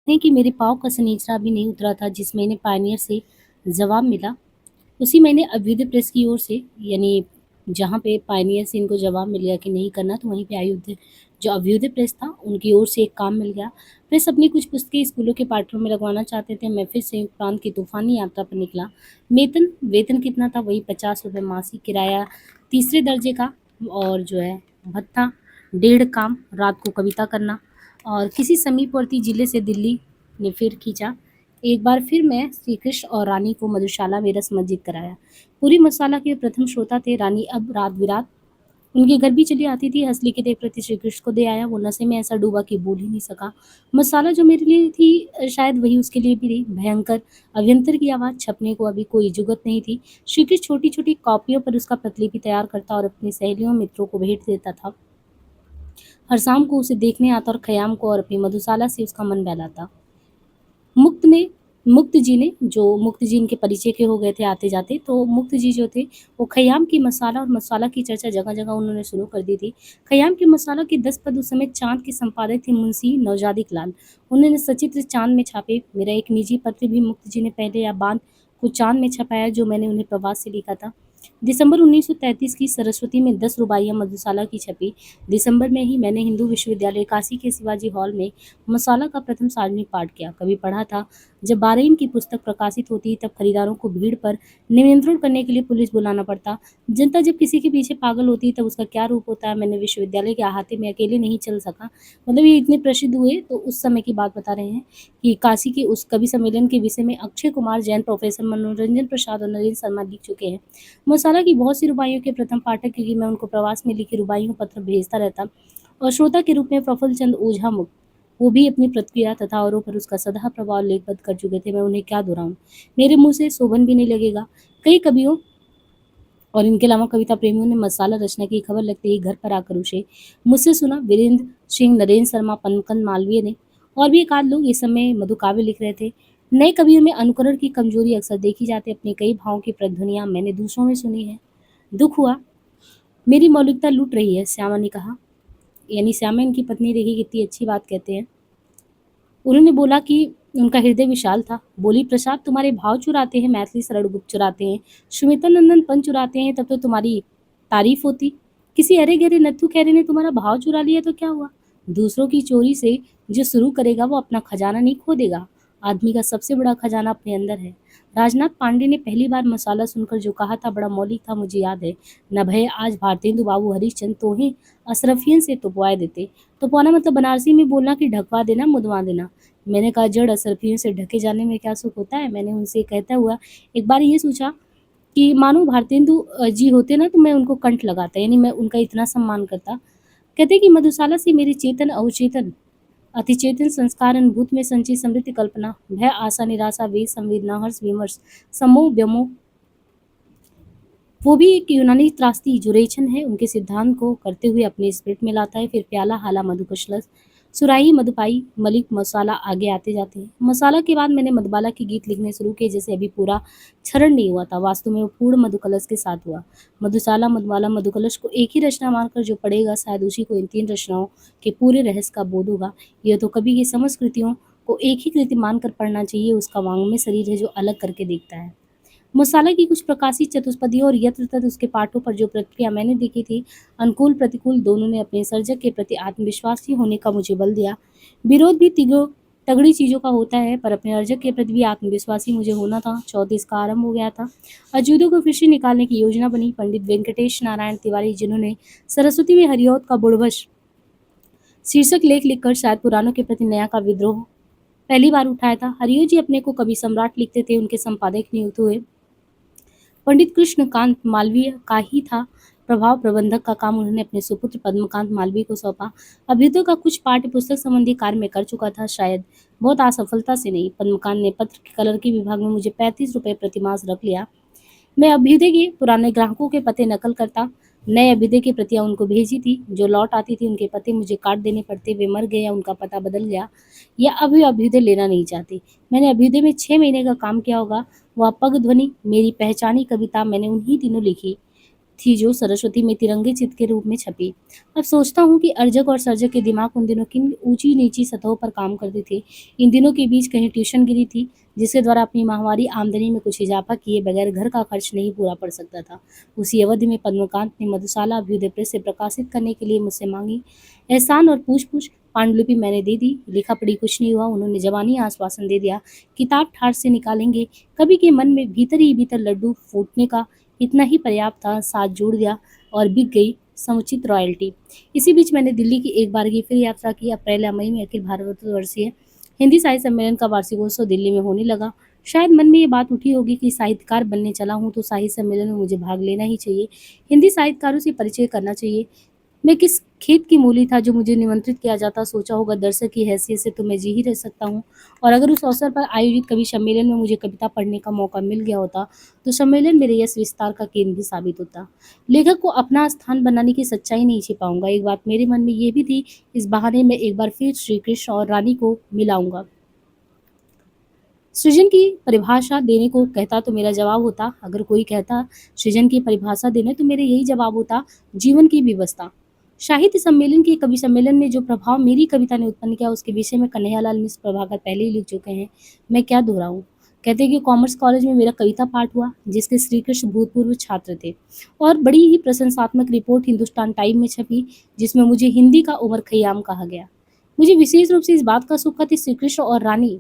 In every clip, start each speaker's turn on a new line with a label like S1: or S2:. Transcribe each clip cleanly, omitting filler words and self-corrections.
S1: है कि मेरे पाँव का सनीचरा अभी नहीं उतरा था जिस महीने पायनियर से जवाब मिला, उसी महीने अभ्युदय प्रेस की ओर से यानी जहाँ पे पायनियर से इनको जवाब मिल गया कि नहीं करना, तो वहीं पे अयुद्ध जो अभ्युदय प्रेस था उनकी ओर से एक काम मिल गया। प्रेस अपनी कुछ पुस्तकें स्कूलों के पाठ्यक्रम में लगवाना चाहते थे। मैं फिर संयुक्त प्रांत की तूफानी यात्रा पर निकला। वेतन वेतन कितना था? वही 50 रुपये मासिक, किराया तीसरे दर्जे का, और जो है भत्ता डेढ़ काम, रात को कविता करना। और किसी समीपवर्ती जिले से दिल्ली ने फिर खींचा। एक बार फिर मैं श्री कृष्ण और रानी को मधुशाला में रस मंजित कराया। पूरी मसाला के प्रथम श्रोता थे रानी। अब रात बिरात उनके घर भी चली आती थी। हंस लिखित एक प्रति श्री कृष्ण को दे आया। वो नशे में ऐसा डूबा कि बोल ही नहीं सका। मसाला जो मेरे लिए थी, शायद वही उसके लिए भी रही। भयंकर अभ्यंतर की आवाज़ छपने को अभी कोई जुगत नहीं थी। श्री कृष्ण छोटी छोटी कॉपियों पर उसका प्रतिलिपि तैयार करता और अपनी सहेलियों मित्रों को भेंट देता था। हर शाम को उसे देखने आता और खयाम को और अपनी मधुशाला से उसका मन बहलाता। मुक्त ने मुक्त जी ने जो मुक्त जी इनके परिचय के हो गए थे आते जाते, तो मुक्त जी जो थे वो खयाम की मसाला और मसाला की चर्चा जगह जगह उन्होंने शुरू कर दी थी। खयाम की मसाला के 10 पद उस समय चांद के संपादक थे मुंशी नौजादिक लाल। उन्होंने सचित्र चांद में छापे। मेरा एक निजी पत्र भी मुक्त जी ने पहले या बाद को चांद में छपाया, जो मैंने उन्हें प्रवास से लिखा था। दिसंबर 1933 की सरस्वती में 10 रुबाइयाँ मधुशाला की छपी। दिसंबर में ही मैंने हिंदू विश्वविद्यालय काशी के शिवाजी हॉल में मसाला का प्रथम सार्वजनिक पाठ किया। कभी पढ़ा था, जब 12 की पुस्तक प्रकाशित होती तब खरीदारों को भीड़ पर नियंत्रण करने के लिए पुलिस बुलाना पड़ता। जनता जब किसी के पीछे पागल होती तब उसका क्या रूप होता है। मैंने विश्वविद्यालय के अहाते में अकेले नहीं चल सका। मतलब ये इतने प्रसिद्ध हुए, तो उस समय की बात बता रहे हैं कि काशी के उस कवि सम्मेलन के विषय में अक्षय कुमार जैन, प्रोफेसर मनोरंजन प्रसाद और नरेंद्र शर्मा लिख चुके हैं। मसाला की बहुत सी रुबाइयों के प्रथम पाठक, क्योंकि मैं उनको प्रवास में लिखी रुबाइयों पत्र भेजता रहता, और श्रोता के रूप में प्रफुल्ल चंद ओझा मुक्त, वो भी अपनी प्रतिक्रिया तथा औरों पर उसका सदा प्रभाव लेखबद्ध कर चुके थे। मैं उन्हें क्या दोहराऊं, मेरे मुंह से शोभन भी नहीं लगेगा। कई कवियों और इनके अलावा कविता प्रेमियों ने मसाला रचना की खबर लगते ही घर पर आकर उसे मुझसे सुना। वीरेंद्र सिंह, नरेंद्र शर्मा, पनकन मालवीय ने और भी एक आध लोग इस समय मधुकाव्य लिख रहे थे। नए कवियों में अनुकरण की कमजोरी अक्सर देखी जाती है। अपने कई भावों की प्रतिध्वनियां मैंने दूसरों में सुनी है। दुख हुआ, मेरी मौलिकता लूट रही है, श्यामा ने कहा। यानी श्यामा इनकी पत्नी, देखी कितनी अच्छी बात कहते हैं। उन्होंने बोला कि उनका हृदय विशाल था। बोली, प्रसाद तुम्हारे भाव चुराते हैं, मैथिली सरल गुप्त चुराते हैं, सुमिता नंदन पन चुराते हैं, तब तो तुम्हारी तारीफ होती। किसी अरे गहरे नत्थु खैरे ने तुम्हारा भाव चुरा लिया तो क्या हुआ? दूसरों की चोरी से जो शुरू करेगा वो अपना खजाना नहीं खो देगा। आदमी का सबसे बड़ा खजाना अपने अंदर है। राजनाथ पांडे ने पहली बार मसाला सुनकर जो कहा था बड़ा मौलिक था, मुझे याद है। न भय आज भारतेंदु बाबू हरिश्चंद्र तोहें अशरफियन से तुपवाए देते। तुपवाना मतलब बनारसी में बोलना कि ढकवा देना, मुदवा देना। मैंने कहा, जड़ असरफियों से ढके जाने में क्या सुख होता है? मैंने उनसे कहता हुआ एक बार ये सोचा कि मानो भारतेंदु जी होते ना, तो मैं उनको कंठ लगाता, यानी मैं उनका इतना सम्मान करता। कहते कि मधुशाला से मेरे चेतन अवचेतन अतिचेतन संस्कार अनुभूत में संचित समृद्धि कल्पना, भय आशा निराशा वेद संवेदना हर्ष विमर्श समोह व्यमोह, वो भी एक यूनानी त्रास्ती जो रेचन है, उनके सिद्धांत को करते हुए अपने स्पिरिट में लाता है। फिर प्याला हाला मधुकशलस सुराही मधुपाई मलिक मसाला आगे आते जाते हैं। मसाला के बाद मैंने मधुबाला के गीत लिखने शुरू किए, जैसे अभी पूरा क्षरण नहीं हुआ था, वास्तव में वो पूर्ण मधुकलश के साथ हुआ। मधुशाला मधुबाला मधुकलश को एक ही रचना मानकर जो पढ़ेगा, शायद उसी को इन 3 रचनाओं के पूरे रहस्य का बोध होगा। यह तो कभी की समस्त कृतियों को एक ही कृति मानकर पढ़ना चाहिए। उसका वाङ्मय शरीर है जो अलग करके देखता है। मसाला की कुछ प्रकाशित चतुष्पदियों और यत्र तत्र उसके पाठों पर जो प्रतिक्रिया मैंने देखी थी, अनुकूल प्रतिकूल दोनों ने अपने सर्जक के प्रति आत्मविश्वासी होने का मुझे बल दिया। विरोध भी तगड़ी चीज़ों का होता है, पर अपने अर्जक के प्रति भी आत्मविश्वासी मुझे होना था। 34 का आरंभ हो गया था। अजूदों को फिर से निकालने की योजना बनी। पंडित वेंकटेश नारायण तिवारी, जिन्होंने सरस्वती में हरिऔध का बुड़वश शीर्षक लेख लिखकर शायद पुराणों के प्रति नया का विद्रोह पहली बार उठाया था। हरिओ जी अपने को कवि सम्राट लिखते थे, उनके संपादक नियुक्त हुए। पंडित कृष्णकांत मालवीय का ही था प्रभाव प्रबंधक का काम उन्होंने अपने सुपुत्र पद्मकांत मालवीय को सौंपा। अभ्युदय का कुछ पाठ्य पुस्तक संबंधी कार्य में कर चुका था, शायद बहुत असफलता से नहीं। पद्मकांत ने पत्र के कलर के विभाग में मुझे 35 रुपये प्रतिमास रख लिया। मैं अभ्युदय के पुराने ग्राहकों के पते नकल करता, नए अभ्युदय की प्रतियां उनको भेजी थी। जो लौट आती थी उनके पते मुझे काट देने पड़ते। वे मर गए या उनका पता बदल गया, या अभी अभ्युदय लेना नहीं चाहते। मैंने अभ्युदय में 6 महीने का काम किया होगा। वह पग ध्वनि मेरी पहचानी कविता मैंने उन्हीं दिनों लिखी थी जो सरस्वती में तिरंगे चित्र के रूप में छपी। अब सोचता हूँ कि अर्जक और सर्जक के दिमाग उन दिनों किन ऊंची नीची सतहों पर काम करते थे। इन दिनों के बीच कहीं ट्यूशन गिरी थी जिसके द्वारा अपनी माहवारी आमदनी में कुछ इजाफा किए बगैर घर का खर्च नहीं पूरा पड़ सकता था। उसी अवधि में पद्मकांत ने मधुशाला अभ्युदय प्रेस से प्रकाशित करने के लिए मुझसे मांगी एहसान और पूछ पूछ। पांडुलिपि मैंने दे दी, लिखा पढ़ी कुछ नहीं हुआ। उन्होंने जवानी आश्वासन दे दिया, किताब ठाठ से निकालेंगे। कवि के मन में भीतर ही भीतर लड्डू फूटने का इतना ही पर्याप्त था, साथ जोड़ दिया और बिक गई समुचित रॉयल्टी। इसी बीच मैंने दिल्ली की एक बार की फिर यात्रा की। अप्रैल या मई में अखिल भारतवर्षीय हिंदी साहित्य सम्मेलन का वार्षिकोत्सव दिल्ली में होने लगा। शायद मन में ये बात उठी होगी कि साहित्यकार बनने चला हूँ तो साहित्य सम्मेलन में मुझे भाग लेना ही चाहिए, हिंदी साहित्यकारों से परिचय करना चाहिए। मैं किस खेत की मूली था जो मुझे निमंत्रित किया जाता। सोचा होगा दर्शक की हैसियत से तो मैं जी ही रह सकता हूँ, और अगर उस अवसर पर आयोजित कवि सम्मेलन में मुझे कविता पढ़ने का मौका मिल गया होता तो सम्मेलन मेरे यश विस्तार का केंद्र भी साबित होता। लेखक को अपना स्थान बनाने की सच्चाई नहीं छिपाऊंगा। एक बात मेरे मन में ये भी थी, इस बहाने में एक बार फिर श्री कृष्ण और रानी को मिलाऊंगा। सृजन की परिभाषा देने को कहता तो मेरा जवाब होता, अगर कोई कहता सृजन की परिभाषा देने तो मेरे यही जवाब होता, जीवन की व्यवस्था। साहित्य सम्मेलन के कवि सम्मेलन में जो प्रभाव मेरी कविता ने उत्पन्न किया उसके विषय में कन्हैयालाल मिश्र प्रभाकर पहले ही लिख चुके हैं, मैं क्या दोहराऊं। कहते हैं कि कॉमर्स कॉलेज में मेरा कविता पाठ हुआ जिसके श्री कृष्ण भूतपूर्व छात्र थे, और बड़ी ही प्रशंसात्मक रिपोर्ट हिंदुस्तान टाइम में छपी जिसमें मुझे हिंदी का उमर खयाम कहा गया। मुझे विशेष रूप से इस बात का सुख था श्री कृष्ण और रानी,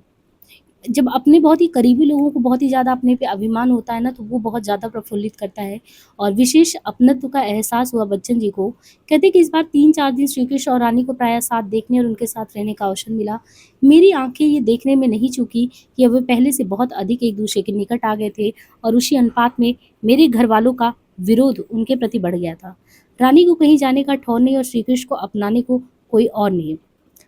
S1: जब अपने बहुत ही करीबी लोगों को बहुत ही ज़्यादा अपने पे अभिमान होता है ना, तो वो बहुत ज़्यादा प्रफुल्लित करता है। और विशेष अपनत्व का एहसास हुआ बच्चन जी को। कहते कि इस बार 3-4 दिन श्री कृष्ण और रानी को प्रायः साथ देखने और उनके साथ रहने का अवसर मिला। मेरी आंखें ये देखने में नहीं चूकी कि अब वे पहले से बहुत अधिक एक दूसरे के निकट आ गए थे, और उसी अनुपात में मेरे घर वालों का विरोध उनके प्रति बढ़ गया था। रानी को कहीं जाने का ठौर नहीं और श्री कृष्ण को अपनाने को कोई और नहीं।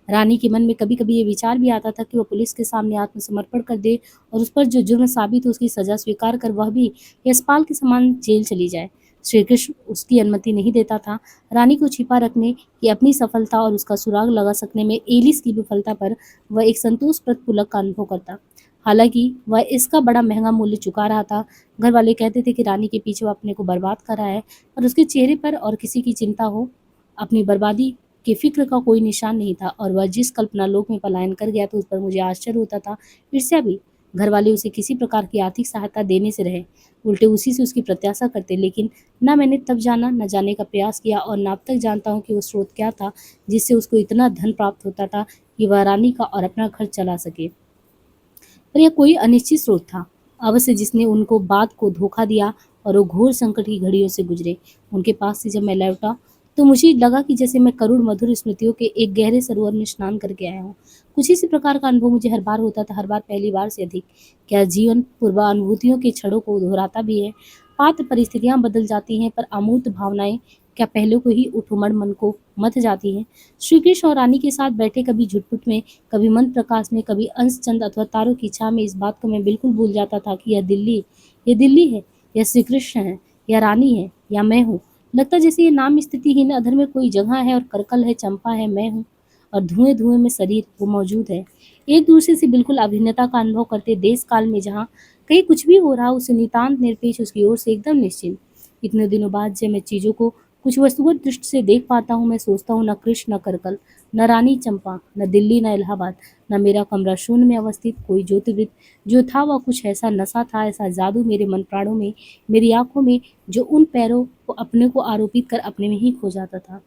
S1: रानी के मन में कभी कभी ये विचार भी आता था कि वह पुलिस के सामने आत्मसमर्पण कर दे और उस पर जो जुर्म साबित हो उसकी सजा स्वीकार कर वह भी यशपाल के समान जेल चली जाए। श्री कृष्ण उसकी अनुमति नहीं देता था। रानी को छिपा रखने की अपनी सफलता और उसका सुराग लगा सकने में एलिस की विफलता पर वह एक संतोषप्रद पुलक का अनुभव करता। हालांकि वह इसका बड़ा महंगा मूल्य चुका रहा था। घर वाले कहते थे कि रानी के पीछे वह अपने को बर्बाद कर रहा है, और उसके चेहरे पर और किसी की चिंता हो अपनी बर्बादी कि फिक्र का कोई निशान नहीं था, और वह जिस कल्पना लोक में पलायन कर गया तो उस पर मुझे आश्चर्य होता था, ईर्ष्या भी। घर वाले उसे किसी प्रकार की आर्थिक सहायता देने से रहे, उल्टे उसी से उसकी प्रत्याशा करते। लेकिन न मैंने तब जाना न जाने का प्रयास किया, और न अब तक जानता हूँ कि वो स्रोत क्या था जिससे उसको इतना धन प्राप्त होता था कि वह रानी का और अपना खर्च चला सके। पर यह कोई अनिश्चित स्रोत था अवश्य, जिसने उनको बात को धोखा दिया और वो घोर संकट की घड़ियों से गुजरे। उनके पास से जब मैं लौटा तो मुझे लगा कि जैसे मैं करुण मधुर स्मृतियों के एक गहरे सरोवर में स्नान करके आया हूँ। कुछ इसी प्रकार का अनुभव मुझे हर बार होता था, हर बार पहली बार से अधिक। क्या जीवन पूर्वानुभूतियों के क्षणों को दोहराता भी है? पात्र परिस्थितियां बदल जाती हैं पर अमूर्त भावनाएं क्या पहले को ही उठुमड़ मन को मथ जाती हैं? श्री कृष्ण और रानी के साथ बैठे कभी झुटपुट में, कभी मंद प्रकाश में, कभी अंश चंद अथवा तारों की छाह में, इस बात को मैं बिल्कुल भूल जाता था कि यह दिल्ली है, यह श्री कृष्ण है, या रानी है, या मैं हूँ। लगता जैसे ये नाम स्थितिहीन अधर में कोई जगह है, और करकल है, चंपा है, मैं हूँ, और धुएं धुएं में शरीर वो मौजूद है। एक दूसरे से बिल्कुल अभिन्नता का अनुभव करते देश काल में जहाँ कहीं कुछ भी हो रहा उसे नितांत निरपेक्ष उसकी ओर से एकदम निश्चिंत। इतने दिनों बाद जब मैं चीज़ों को कुछ वस्तुगत दृष्टि से देख पाता हूँ, मैं सोचता हूँ न कृष्ण न करकल, न रानी चंपा, न दिल्ली न इलाहाबाद, न मेरा कमरा शून्य में अवस्थित कोई ज्योतिर्विद। जो था वह कुछ ऐसा नशा था, ऐसा जादू मेरे मन प्राणों में, मेरी आंखों में, जो उन पैरों को अपने को आरोपित कर अपने में ही खो जाता था।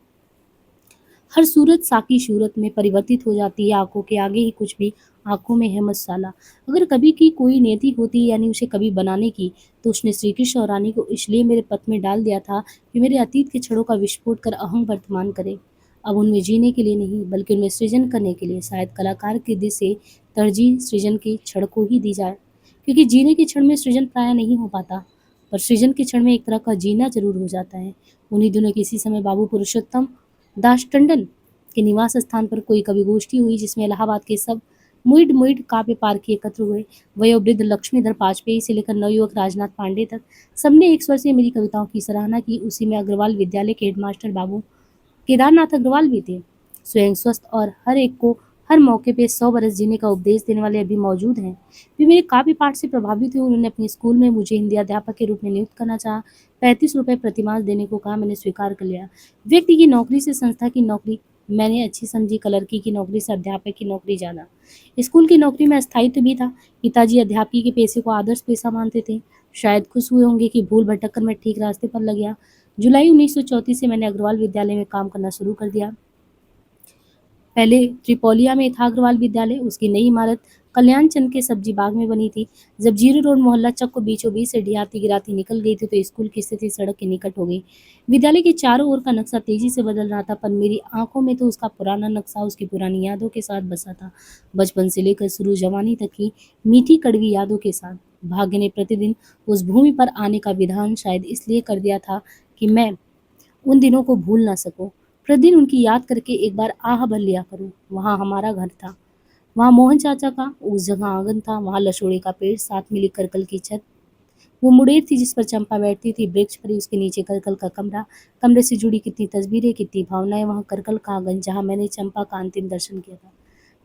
S1: हर सूरत साकी सूरत में परिवर्तित हो जाती है, आंखों के आगे ही कुछ भी, आंखों में है मसाला। अगर कभी की कोई नियति होती यानी उसे कभी बनाने की, तो उसने श्री कृष्ण और रानी को इसलिए मेरे पथ में डाल दिया था कि मेरे अतीत के क्षणों का विस्फोट कर अहम वर्तमान करे। अब उनमें जीने के लिए नहीं बल्कि उनमें सृजन करने के लिए। शायद कलाकार की दृष्टि से तरजीह सृजन के क्षण को ही दी जाए, क्योंकि जीने के क्षण में सृजन प्राय नहीं हो पाता, पर सृजन के क्षण में एक तरह का जीना जरूर हो जाता है। उन्हीं दिनों किसी समय बाबू पुरुषोत्तम दास टंडन के निवास स्थान पर कोई कवि गोष्ठी हुई जिसमें इलाहाबाद के सब मुइड मुइड काव्य पारखी एकत्र हुए। वयोवृद्ध लक्ष्मीधर वाजपेयी से लेकर नवयुवक राजनाथ पांडे तक सबने एक स्वर से मेरी कविताओं की सराहना की। उसी में अग्रवाल विद्यालय के हेडमास्टर बाबू केदारनाथ अग्रवाल भी थे। स्वयं स्वस्थ और हर एक को हर मौके पे 100 बरस जीने का उपदेश देने वाले अभी मौजूद हैं। वे मेरे काव्य पाठ से प्रभावित हुए। उन्होंने अपने स्कूल में मुझे हिंदी अध्यापक के रूप में नियुक्त करना चाहा। 35 रुपये प्रतिमास देने को कहा, मैंने स्वीकार कर लिया। व्यक्ति की नौकरी से संस्था की नौकरी मैंने अच्छी समझी, क्लर्की की नौकरी से अध्यापक की नौकरी ज़्यादा। स्कूल की नौकरी में अस्थायित्व भी था। पिताजी अध्यापकी के पेशे को आदर्श पेशा मानते थे। शायद खुश हुए होंगे कि भूल भटक कर मैं ठीक रास्ते पर लग गया। जुलाई 1934 से मैंने अग्रवाल विद्यालय में काम करना शुरू कर दिया। पहले त्रिपोलिया में था अग्रवाल विद्यालय। उसकी नई इमारत कल्याण चंद के सब्जी बाग में बनी थी। जब जीरो रोड मोहल्ला चक को बीचों बीच से ढियाती गिराती निकल गई थी तो स्कूल की स्थिति सड़क के निकट हो गई। विद्यालय के चारों ओर का नक्शा तेजी से बदल रहा था, पर मेरी आंखों में तो उसका पुराना नक्शा उसकी पुरानी यादों के साथ बसा था, बचपन से लेकर शुरू जवानी तक की मीठी कड़वी यादों के साथ। भाग्य ने प्रतिदिन उस भूमि पर आने का विधान शायद इसलिए कर दिया था कि मैं उन दिनों को भूल ना सकूं। प्रतिदिन उनकी याद करके एक बार आह भर लिया करूं। वहां हमारा घर था, वहां मोहन चाचा का उस जगह आंगन था, वहां लशोड़े का पेड़, साथ मिली करकल की छत, वो मुडेर थी जिस पर चंपा बैठती थी, वृक्ष पर ही उसके नीचे करकल का कमरा, कमरे से जुड़ी कितनी तस्वीरें, कितनी भावनाएं, वहां करकल का आंगन जहां मैंने चंपा का अंतिम दर्शन किया था।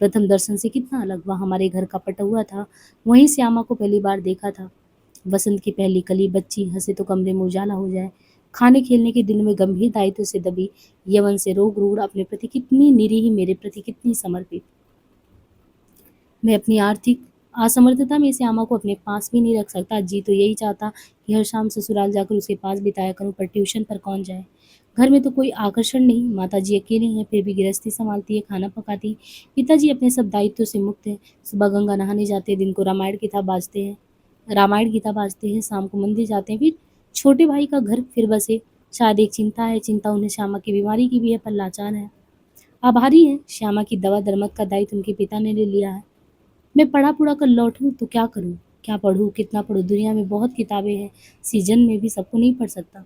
S1: प्रथम दर्शन से कितना अलग, वहां हमारे घर का पटा हुआ था, वहीं श्यामा को पहली बार देखा था। बसंत की पहली कली, बच्ची हंसे तो कमरे में उजाला हो जाए, खाने खेलने के दिन में गंभीर दायित्व से दबी, यवन से रोग रूढ़, अपने प्रति कितनी निरीह, मेरे प्रति कितनी समर्पित। मैं अपनी आर्थिक असमर्थता में श्यामा को अपने पास भी नहीं रख सकता। जी तो यही चाहता कि हर शाम ससुराल जाकर उसके पास बिताया करूं, पर ट्यूशन पर कौन जाए। घर में तो कोई आकर्षण नहीं, माताजी अकेली हैं, फिर भी गृहस्थी संभालती है, खाना पकाती। पिताजी अपने सब दायित्व से मुक्त है। सुबह गंगा नहाने जाते हैं, दिन को रामायण गीता बाजते हैं, शाम को मंदिर जाते हैं। फिर छोटे भाई का घर फिर बसे। शायद एक चिंता है, चिंता उन्हें श्यामा की बीमारी की भी है, पर लाचार है, आभारी है। श्यामा की दवा दरमद का दायित्व उनके पिता ने ले लिया है। मैं पढ़ा पुढ़ा कर लौटूं तो क्या करूं, क्या पढूं, कितना पढूं, दुनिया में बहुत किताबें हैं, सीजन में भी सबको नहीं पढ़ सकता।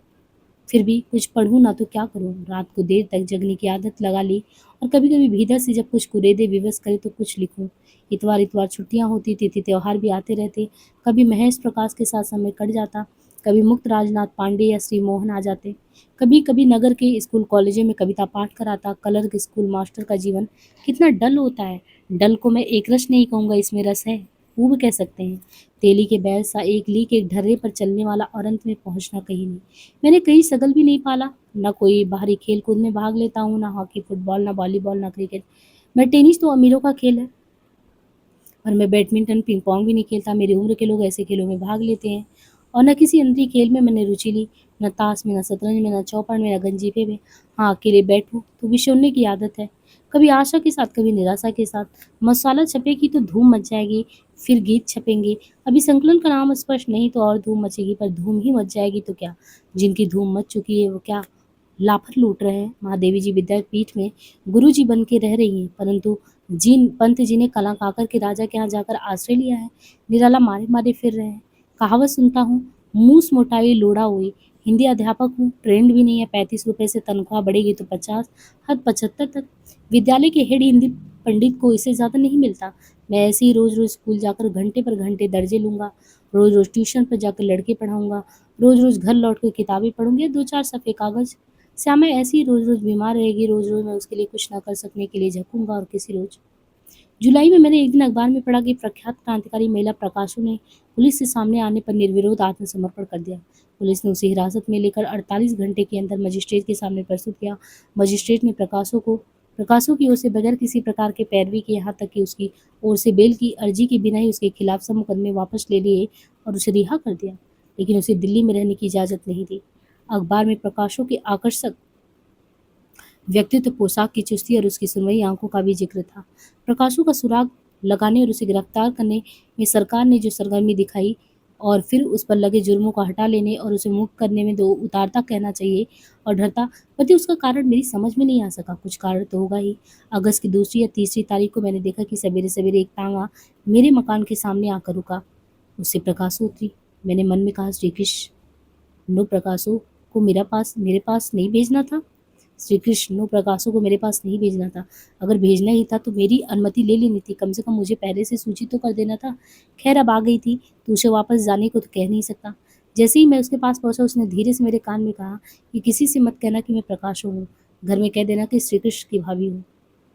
S1: फिर भी कुछ पढूं ना तो क्या करूं, रात को देर तक जगने की आदत लगा ली, और कभी कभी भीतर से जब कुछ कुरेदे विवश करे तो कुछ लिखूं। इतवार इतवार छुट्टियां होती, तिथि त्योहार भी आते रहते। कभी महेश प्रकाश के साथ समय कट जाता, कभी मुक्त राजनाथ पांडे या श्री मोहन आ जाते, कभी कभी नगर के स्कूल कॉलेजों में कविता पाठ कराता। कलर के स्कूल मास्टर का जीवन कितना डल होता है। डल को मैं एक रस नहीं कहूँगा, इसमें रस है, ऊब कह सकते हैं। तेली के बैल सा एक लीक एक ढर्रे पर चलने वाला, और अंत में पहुंचना कहीं नहीं। मैंने कहीं सगल भी नहीं पाला, ना कोई बाहरी खेल कूद में भाग लेता हूँ, ना हॉकी फुटबॉल, ना वॉलीबॉल, ना क्रिकेट। मैं टेनिस तो अमीरों का खेल है, और मैं बैडमिंटन पिंग पोंग भी नहीं खेलता। मेरी उम्र के लोग ऐसे खेलों में भाग लेते हैं। और न किसी अंतरी खेल में मैंने रुचि ली, न ताश में, न शतरंज में, न चौपड़ में, न गंजीफे में। हाँ, अकेले बैठूं तो बिछोड़ने की आदत है, कभी आशा के साथ, कभी निराशा के साथ। मसाला छपेगी तो धूम मच जाएगी, फिर गीत छपेंगे। अभी संकलन का नाम स्पष्ट नहीं तो और धूम मचेगी, पर धूम ही मच जाएगी तो क्या। जिनकी धूम मच चुकी है वो क्या लाफर लूट रहे हैं। महादेवी जी विद्यापीठ में गुरु जी बन के रह रही हैं, परंतु जिन पंत जी ने कला काकर के राजा के यहाँ जाकर आश्रय लिया है, निराला मारे मारे फिर रहे हैं। कहावत सुनता हूँ, मूस मोटाई लोढ़ा हुई। हिंदी अध्यापक हूँ, ट्रेंड भी नहीं है। 35 रुपये से तनख्वाह बढ़ेगी तो 50, हद 75 तक। विद्यालय के हेड हिंदी पंडित को इससे ज़्यादा नहीं मिलता। मैं ऐसे ही रोज़ रोज़ स्कूल जाकर घंटे पर घंटे दर्जे लूँगा, रोज़ रोज़ ट्यूशन पर जाकर लड़के पढ़ाऊँगा, रोज़ रोज़ घर लौट कर किताबें पढ़ूँगी, 2-4 सफ़े कागज़। श्यामा ऐसी ही रोज़ रोज़ बीमार रहेगी, रोज़ रोज़ मैं उसके लिए कुछ न कर सकने के लिए झकूँगा। और किसी रोज़ जुलाई में मैंने एक दिन अखबार में पढ़ा कि प्रख्यात क्रांतिकारी महिला प्रकाशु ने पुलिस से सामने आने पर निर्विरोध आत्मसमर्पण कर दिया। पुलिस ने उसे हिरासत में लेकर 48 घंटे के अंदर मजिस्ट्रेट के सामने प्रस्तुत किया। मजिस्ट्रेट ने प्रकाशों की ओर से बगैर किसी प्रकार के पैरवी के, यहाँ तक कि उसकी ओर से बेल की अर्जी के बिना ही उसके खिलाफ सब मुकदमे वापस ले लिए और उसे रिहा कर दिया, लेकिन उसे दिल्ली में रहने की इजाज़त नहीं दी। अखबार में प्रकाशों के आकर्षक व्यक्तित्व, पोशाक की चुस्ती और उसकी सुनवई आंखों का भी जिक्र था। प्रकाशों का सुराग लगाने और उसे गिरफ्तार करने में सरकार ने जो सरगर्मी दिखाई, और फिर उस पर लगे जुर्मों को हटा लेने और उसे मुक्त करने में दो उतारता कहना चाहिए और डरता, पति उसका कारण मेरी समझ में नहीं आ सका। कुछ कारण तो होगा ही। अगस्त की 2 या 3 तारीख को मैंने देखा कि सवेरे सवेरे एक तांगा मेरे मकान के सामने आकर रुका। उससे प्रकाशो उतरी। मैंने मन में कहा, श्री कृष्ण, नो प्रकाशो को मेरे पास नहीं भेजना था। श्री कृष्ण, नो प्रकाशों को मेरे पास नहीं भेजना था। अगर भेजना ही था तो मेरी अनुमति ले लेनी थी, कम से कम मुझे पहले से सूचित तो कर देना था। खैर, अब आ गई थी तो उसे वापस जाने को तो कह नहीं सकता। जैसे ही मैं उसके पास पहुंचा, उसने धीरे से मेरे कान में कहा कि किसी से मत कहना कि मैं प्रकाशो हूँ। घर में कह देना कि श्री कृष्ण की भाभी हूँ।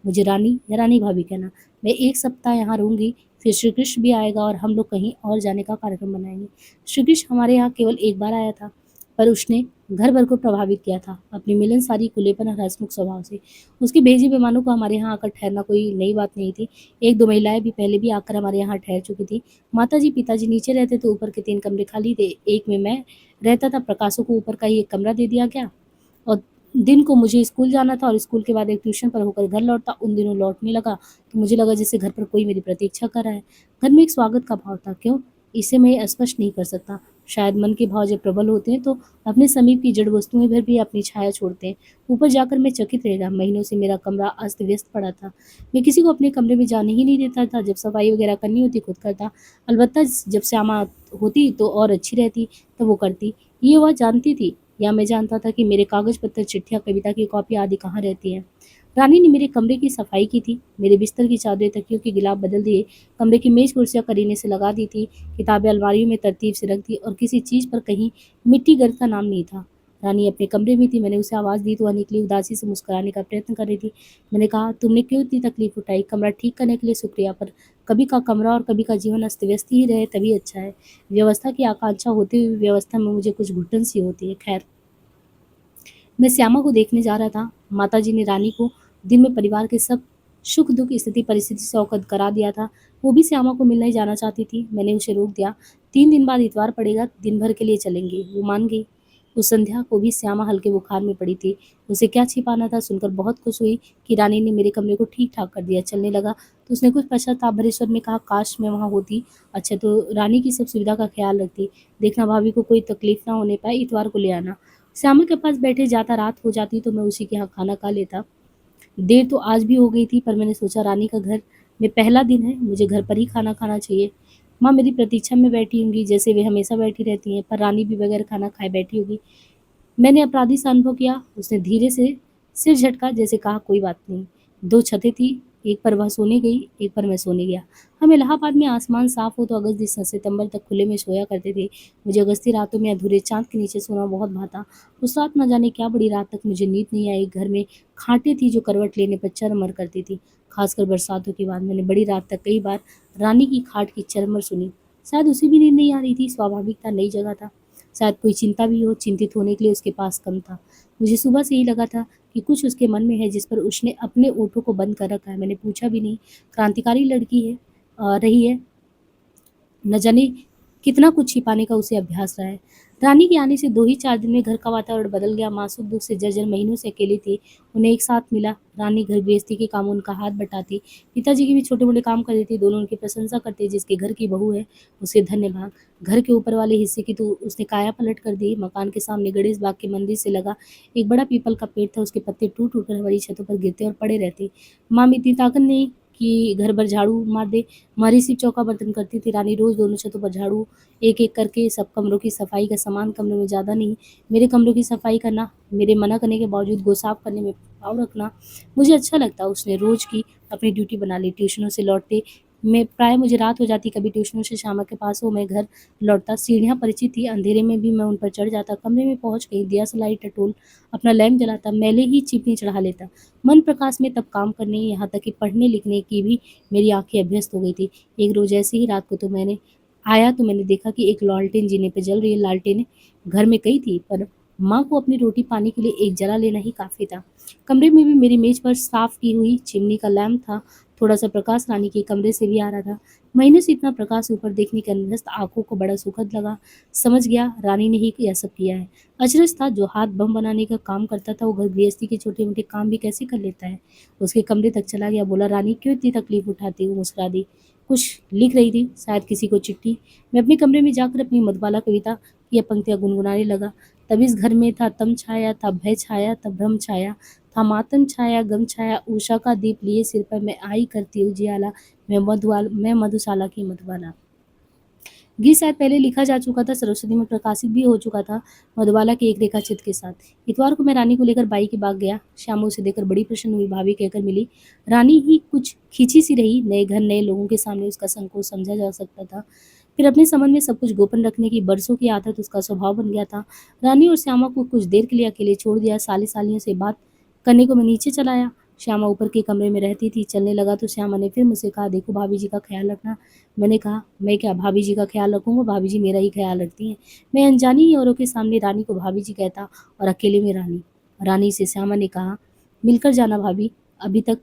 S1: मुझे रानी या रानी भाभी कहना। मैं 1 सप्ताह यहाँ रहूँगी, फिर श्री कृष्ण भी आएगा और हम लोग कहीं और जाने का कार्यक्रम बनाएँगे। श्री कृष्ण हमारे यहाँ केवल एक बार आया था, पर उसने घर भर को प्रभावित किया था अपनी मिलनसारी, खुलेपन और हँसमुख स्वभाव से। उसके भेजे मेहमानों को हमारे यहाँ आकर ठहरना कोई नई बात नहीं थी। 1-2 महिलाएँ भी पहले भी आकर हमारे यहाँ ठहर चुकी थीं। माताजी, पिताजी नीचे रहते थे, ऊपर के 3 कमरे खाली थे। एक में मैं रहता था, प्रकाशों को ऊपर का ही एक कमरा दे दिया गया और दिन को मुझे स्कूल जाना था और स्कूल के बाद एक ट्यूशन पर होकर घर लौटता। उन दिनों लौटने लगा तो मुझे लगा जैसे घर पर कोई मेरी प्रतीक्षा कर रहा है। घर में एक स्वागत का भाव था। क्यों? इसे मैं स्पष्ट नहीं कर सकता। शायद मन के भाव जब प्रबल होते हैं तो अपने समीप की जड़ वस्तुएं पर भी अपनी छाया छोड़ते हैं। ऊपर जाकर मैं चकित रह गया। महीनों से मेरा कमरा अस्त व्यस्त पड़ा था। मैं किसी को अपने कमरे में जाने ही नहीं देता था। जब सफाई वगैरह करनी होती खुद करता, अलबत्ता जब श्यामा होती तो और अच्छी रहती, तब वो करती। ये वह जानती थी या मैं जानता था कि मेरे कागज पत्तर, चिट्ठियाँ, कविता की कॉपी आदि कहाँ रहती हैं। रानी ने मेरे कमरे की सफाई की थी। मेरे बिस्तर की चादरें, तकियों के गिलाफ बदल दिए। कमरे की मेज कुर्सियाँ करीने से लगा दी थी। किताबें अलमारियों में तरतीब से रख दी और किसी चीज़ पर कहीं मिट्टी गर्द का नाम नहीं था। रानी अपने कमरे में थी। मैंने उसे आवाज़ दी तो वह निकली। उदासी से मुस्कुराने का प्रयत्न कर रही थी। मैंने कहा, तुमने क्यों इतनी तकलीफ उठाई? कमरा ठीक करने के लिए शुक्रिया, पर कभी का कमरा और कभी का जीवन अस्त व्यस्त ही रहे तभी अच्छा है। व्यवस्था की आकांक्षा होते हुए व्यवस्था में मुझे कुछ घुटन सी होती है। खैर, मैं श्यामा को देखने जा रहा था। माताजी ने रानी को दिन में परिवार के सब सुख दुख, स्थिति परिस्थिति से अवगत करा दिया था। वो भी श्यामा को मिलना ही जाना चाहती थी। मैंने उसे रोक दिया। 3 दिन बाद इतवार पड़ेगा, दिन भर के लिए चलेंगे। वो मान गई। उस संध्या को भी श्यामा हल्के बुखार में पड़ी थी। उसे क्या छिपाना था। सुनकर बहुत खुश हुई कि रानी ने मेरे कमरे को ठीक ठाक कर दिया। चलने लगा तो उसने कुछ पश्चाताप भरे स्वर में कहा, काश मैं वहाँ होती। अच्छा, तो रानी की सब सुविधा का ख्याल रखती। देखना भाभी को कोई तकलीफ ना होने पाए। इतवार को ले आना। श्यामा के पास बैठे जाता रात हो जाती तो मैं उसी के यहाँ खाना खा लेता। देर तो आज भी हो गई थी, पर मैंने सोचा रानी का घर में पहला दिन है, मुझे घर पर ही खाना खाना चाहिए। माँ मेरी प्रतीक्षा में बैठी होंगी जैसे वे हमेशा बैठी रहती हैं, पर रानी भी बगैर खाना खाए बैठी होगी। मैंने अपराधी सा अनुभव किया। उसने धीरे से सिर झटका, जैसे कहा, कोई बात नहीं। 2 छतें थी, एक पर वह सोने गई, एक पर मैं सोने गया। हम इलाहाबाद में आसमान साफ हो तो अगस्त सितंबर तक खुले में सोया करते थे। मुझे अगस्ती रातों में अधूरे चांद के नीचे सोना बहुत भाता। उस रात न जाने क्या बड़ी रात तक मुझे नींद नहीं आई। घर में खाटें थी जो करवट लेने पर चरमर करती थी। खासकर बरसातों के बाद मैंने बड़ी रात तक कई बार रानी की खाट की चरमर सुनी। शायद उसे भी नींद नहीं आ रही थी। स्वाभाविक था, नई जगह था। शायद कोई चिंता भी हो, चिंतित होने के लिए उसके पास कम था। मुझे सुबह से ही लगा था कि कुछ उसके मन में है जिस पर उसने अपने ओठों को बंद कर रखा है। मैंने पूछा भी नहीं। क्रांतिकारी लड़की है, रही है, न जाने कितना कुछ छिपाने का उसे अभ्यास रहा है। रानी के आने से 2 ही 4 दिन में घर का वातावरण बदल गया। माँ सुख दुख से जर्जर महीनों से अकेली थी। उन्हें एक साथ मिला। रानी घर गृहस्थी के कामों उनका हाथ बटाती। पिताजी के भी छोटे मोटे काम कर देती। दोनों उनकी प्रशंसा करते। जिसके घर की बहू है उसे धन्यवाद। घर के ऊपर वाले हिस्से की तो उसने काया पलट कर दी। मकान के सामने गणेश बाग के मंदिर से लगा एक बड़ा पीपल का पेड़ था। उसके पत्ते टूट टूट कर हमारी छतों पर गिरते और पड़े रहते। माँ में इतनी ताकत नहीं कि घर भर झाड़ू मार दे। हमारी सिर्फ चौका बर्तन करती थी। रानी रोज दोनों छतों पर झाड़ू एक एक करके सब कमरों की सफाई का सामान, कमरों में ज़्यादा नहीं, मेरे कमरों की सफाई करना, मेरे मना करने के बावजूद गो साफ करने में भाव रखना मुझे अच्छा लगता। उसने रोज की अपनी ड्यूटी बना ली। ट्यूशनों से लौटते मैं प्राय मुझे रात हो जाती। कभी ट्यूशनों से श्यामा के पास हो, मैं घर लौटता। सीढ़ियाँ परिचित थी, अंधेरे में भी मैं उन पर चढ़ जाता। कमरे में पहुंच गई, दिया सलाई टटोल अपना लैम्प जलाता, मैले ही चिपनी चढ़ा लेता। मन प्रकाश में तब काम करने, यहाँ तक कि पढ़ने लिखने की भी मेरी आंखें अभ्यस्त हो गई थी। एक रोज ऐसे ही रात को तो मैंने देखा कि एक लालटेन जीने पे जल रही है। लालटेन घर में कई थी, पर माँ को अपनी रोटी पानी के लिए एक जला लेना ही काफी था। कमरे में भी मेरी मेज पर साफ की हुई चिमनी का लैम्प था। थोड़ा सा प्रकाश रानी के कमरे से भी आ रहा था। महीने से इतना प्रकाश ऊपर देखने के अनभ्यस्त आंखों को बड़ा सुखद लगा। समझ गया रानी ने ही यह सब किया है। अचरज था, जो हाथ बम बनाने का काम करता था वो घर गृहस्थी के छोटे मोटे काम भी कैसे कर लेता है। उसके कमरे तक चला गया। बोला, रानी क्यों इतनी तकलीफ उठाती हूँ? मुस्कुरा दी। कुछ लिख रही थी, शायद किसी को चिट्ठी। मैं अपने कमरे में जाकर अपनी मधुबाला कविता की यह पंक्तियां गुनगुनाने लगा। तब इस घर में था तम छाया, था भय छाया, था भ्रम छाया, था मातम छाया, गम छाया, उषा का दीप लिए सिर पर मैं आई करती उजियाला, मैं मधुशाला की मधुबाला। गीत शायद पहले लिखा जा चुका था, सरस्वती में प्रकाशित भी हो चुका था, मधुबाला के एक रेखाचित्र के साथ। इतवार को मैं रानी को लेकर बाई के बाग गया। श्यामा उसे देखकर बड़ी प्रसन्न हुई। भाभी कहकर मिली। रानी ही कुछ खींची सी रही। नए घर, नए लोगों के सामने उसका संकोच समझा जा सकता था। फिर अपने संबंध में सब कुछ गोपन रखने की बरसों की आदत उसका स्वभाव बन गया था। रानी और श्यामा को कुछ देर के लिए अकेले छोड़ दिया। साली सालियों से बात करने को मैं नीचे चला आया। श्यामा ऊपर के कमरे में रहती थी। चलने लगा तो श्यामा ने फिर मुझसे कहा, देखो भाभी जी का ख्याल रखना। मैंने कहा, मैं क्या भाभी जी का ख्याल रखूंगा, भाभी जी मेरा ही ख्याल रखती हैं। मैं अनजानी ही औरों के सामने रानी को भाभी जी कहता और अकेले में रानी। रानी से श्यामा ने कहा, मिलकर जाना भाभी, अभी तक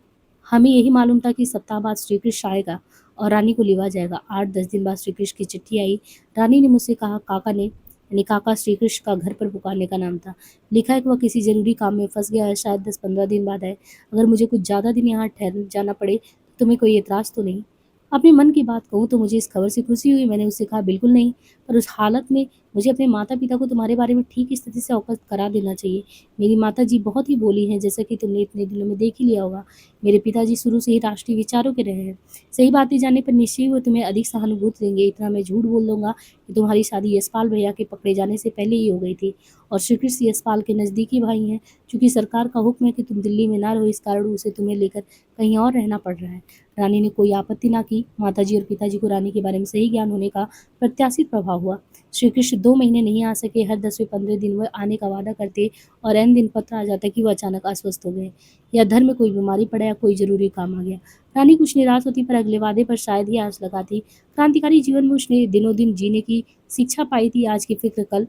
S1: हमें यही मालूम था कि सप्ताह बाद श्री कृष्ण आएगा और रानी को लिवा जाएगा। 8-10 दिन बाद श्री कृष्ण की चिट्ठी आई। रानी ने मुझसे कहा, काका ने यानी काका श्री कृष्ण का घर पर पुकारने का नाम था। लिखा है कि वह किसी जरूरी काम में फंस गया है, शायद 10-15 दिन बाद आए। अगर मुझे कुछ ज़्यादा दिन यहाँ ठहर जाना पड़े तो तुम्हें कोई एतराज़ तो नहीं? अपने मन की बात कहूँ तो मुझे इस खबर से खुशी हुई। मैंने उससे कहा, बिल्कुल नहीं, पर उस हालत में मुझे अपने माता पिता को तुम्हारे बारे में ठीक स्थिति से अवगत करा देना चाहिए। मेरी माता जी बहुत ही भोली हैं, जैसा कि तुमने इतने दिनों में देख ही लिया होगा। मेरे पिताजी शुरू से ही राष्ट्रीय विचारों के रहे हैं। सही बातें जानने पर निश्चय ही वो तुम्हें अधिक सहानुभूति देंगे। इतना मैं झूठ बोल दूंगा कि तुम्हारी शादी यशपाल भैया के पकड़े जाने से पहले ही हो गई थी और श्री कृष्ण यशपाल के नज़दीकी भाई हैं। चूंकि सरकार का हुक्म है कि तुम दिल्ली में ना रहो, इस कारण उसे तुम्हें लेकर कहीं और रहना पड़ रहा है। रानी ने कोई आपत्ति ना की। माताजी और पिताजी को रानी के बारे में सही ज्ञान होने का प्रत्याशित प्रभाव हुआ। श्री कृष्ण 2 महीने नहीं आ सके। हर 10वें 15 दिन वह आने का वादा करते और एन दिन पत्र आ जाता कि वह अचानक अस्वस्थ हो गए या घर में कोई बीमारी पड़ा या कोई जरूरी काम आ गया। रानी कुछ निराश होती, पर अगले वादे पर शायद ही आस लगाती। क्रांतिकारी जीवन में उसने दिनों दिन जीने की शिक्षा पाई थी। आज की फिक्र कल,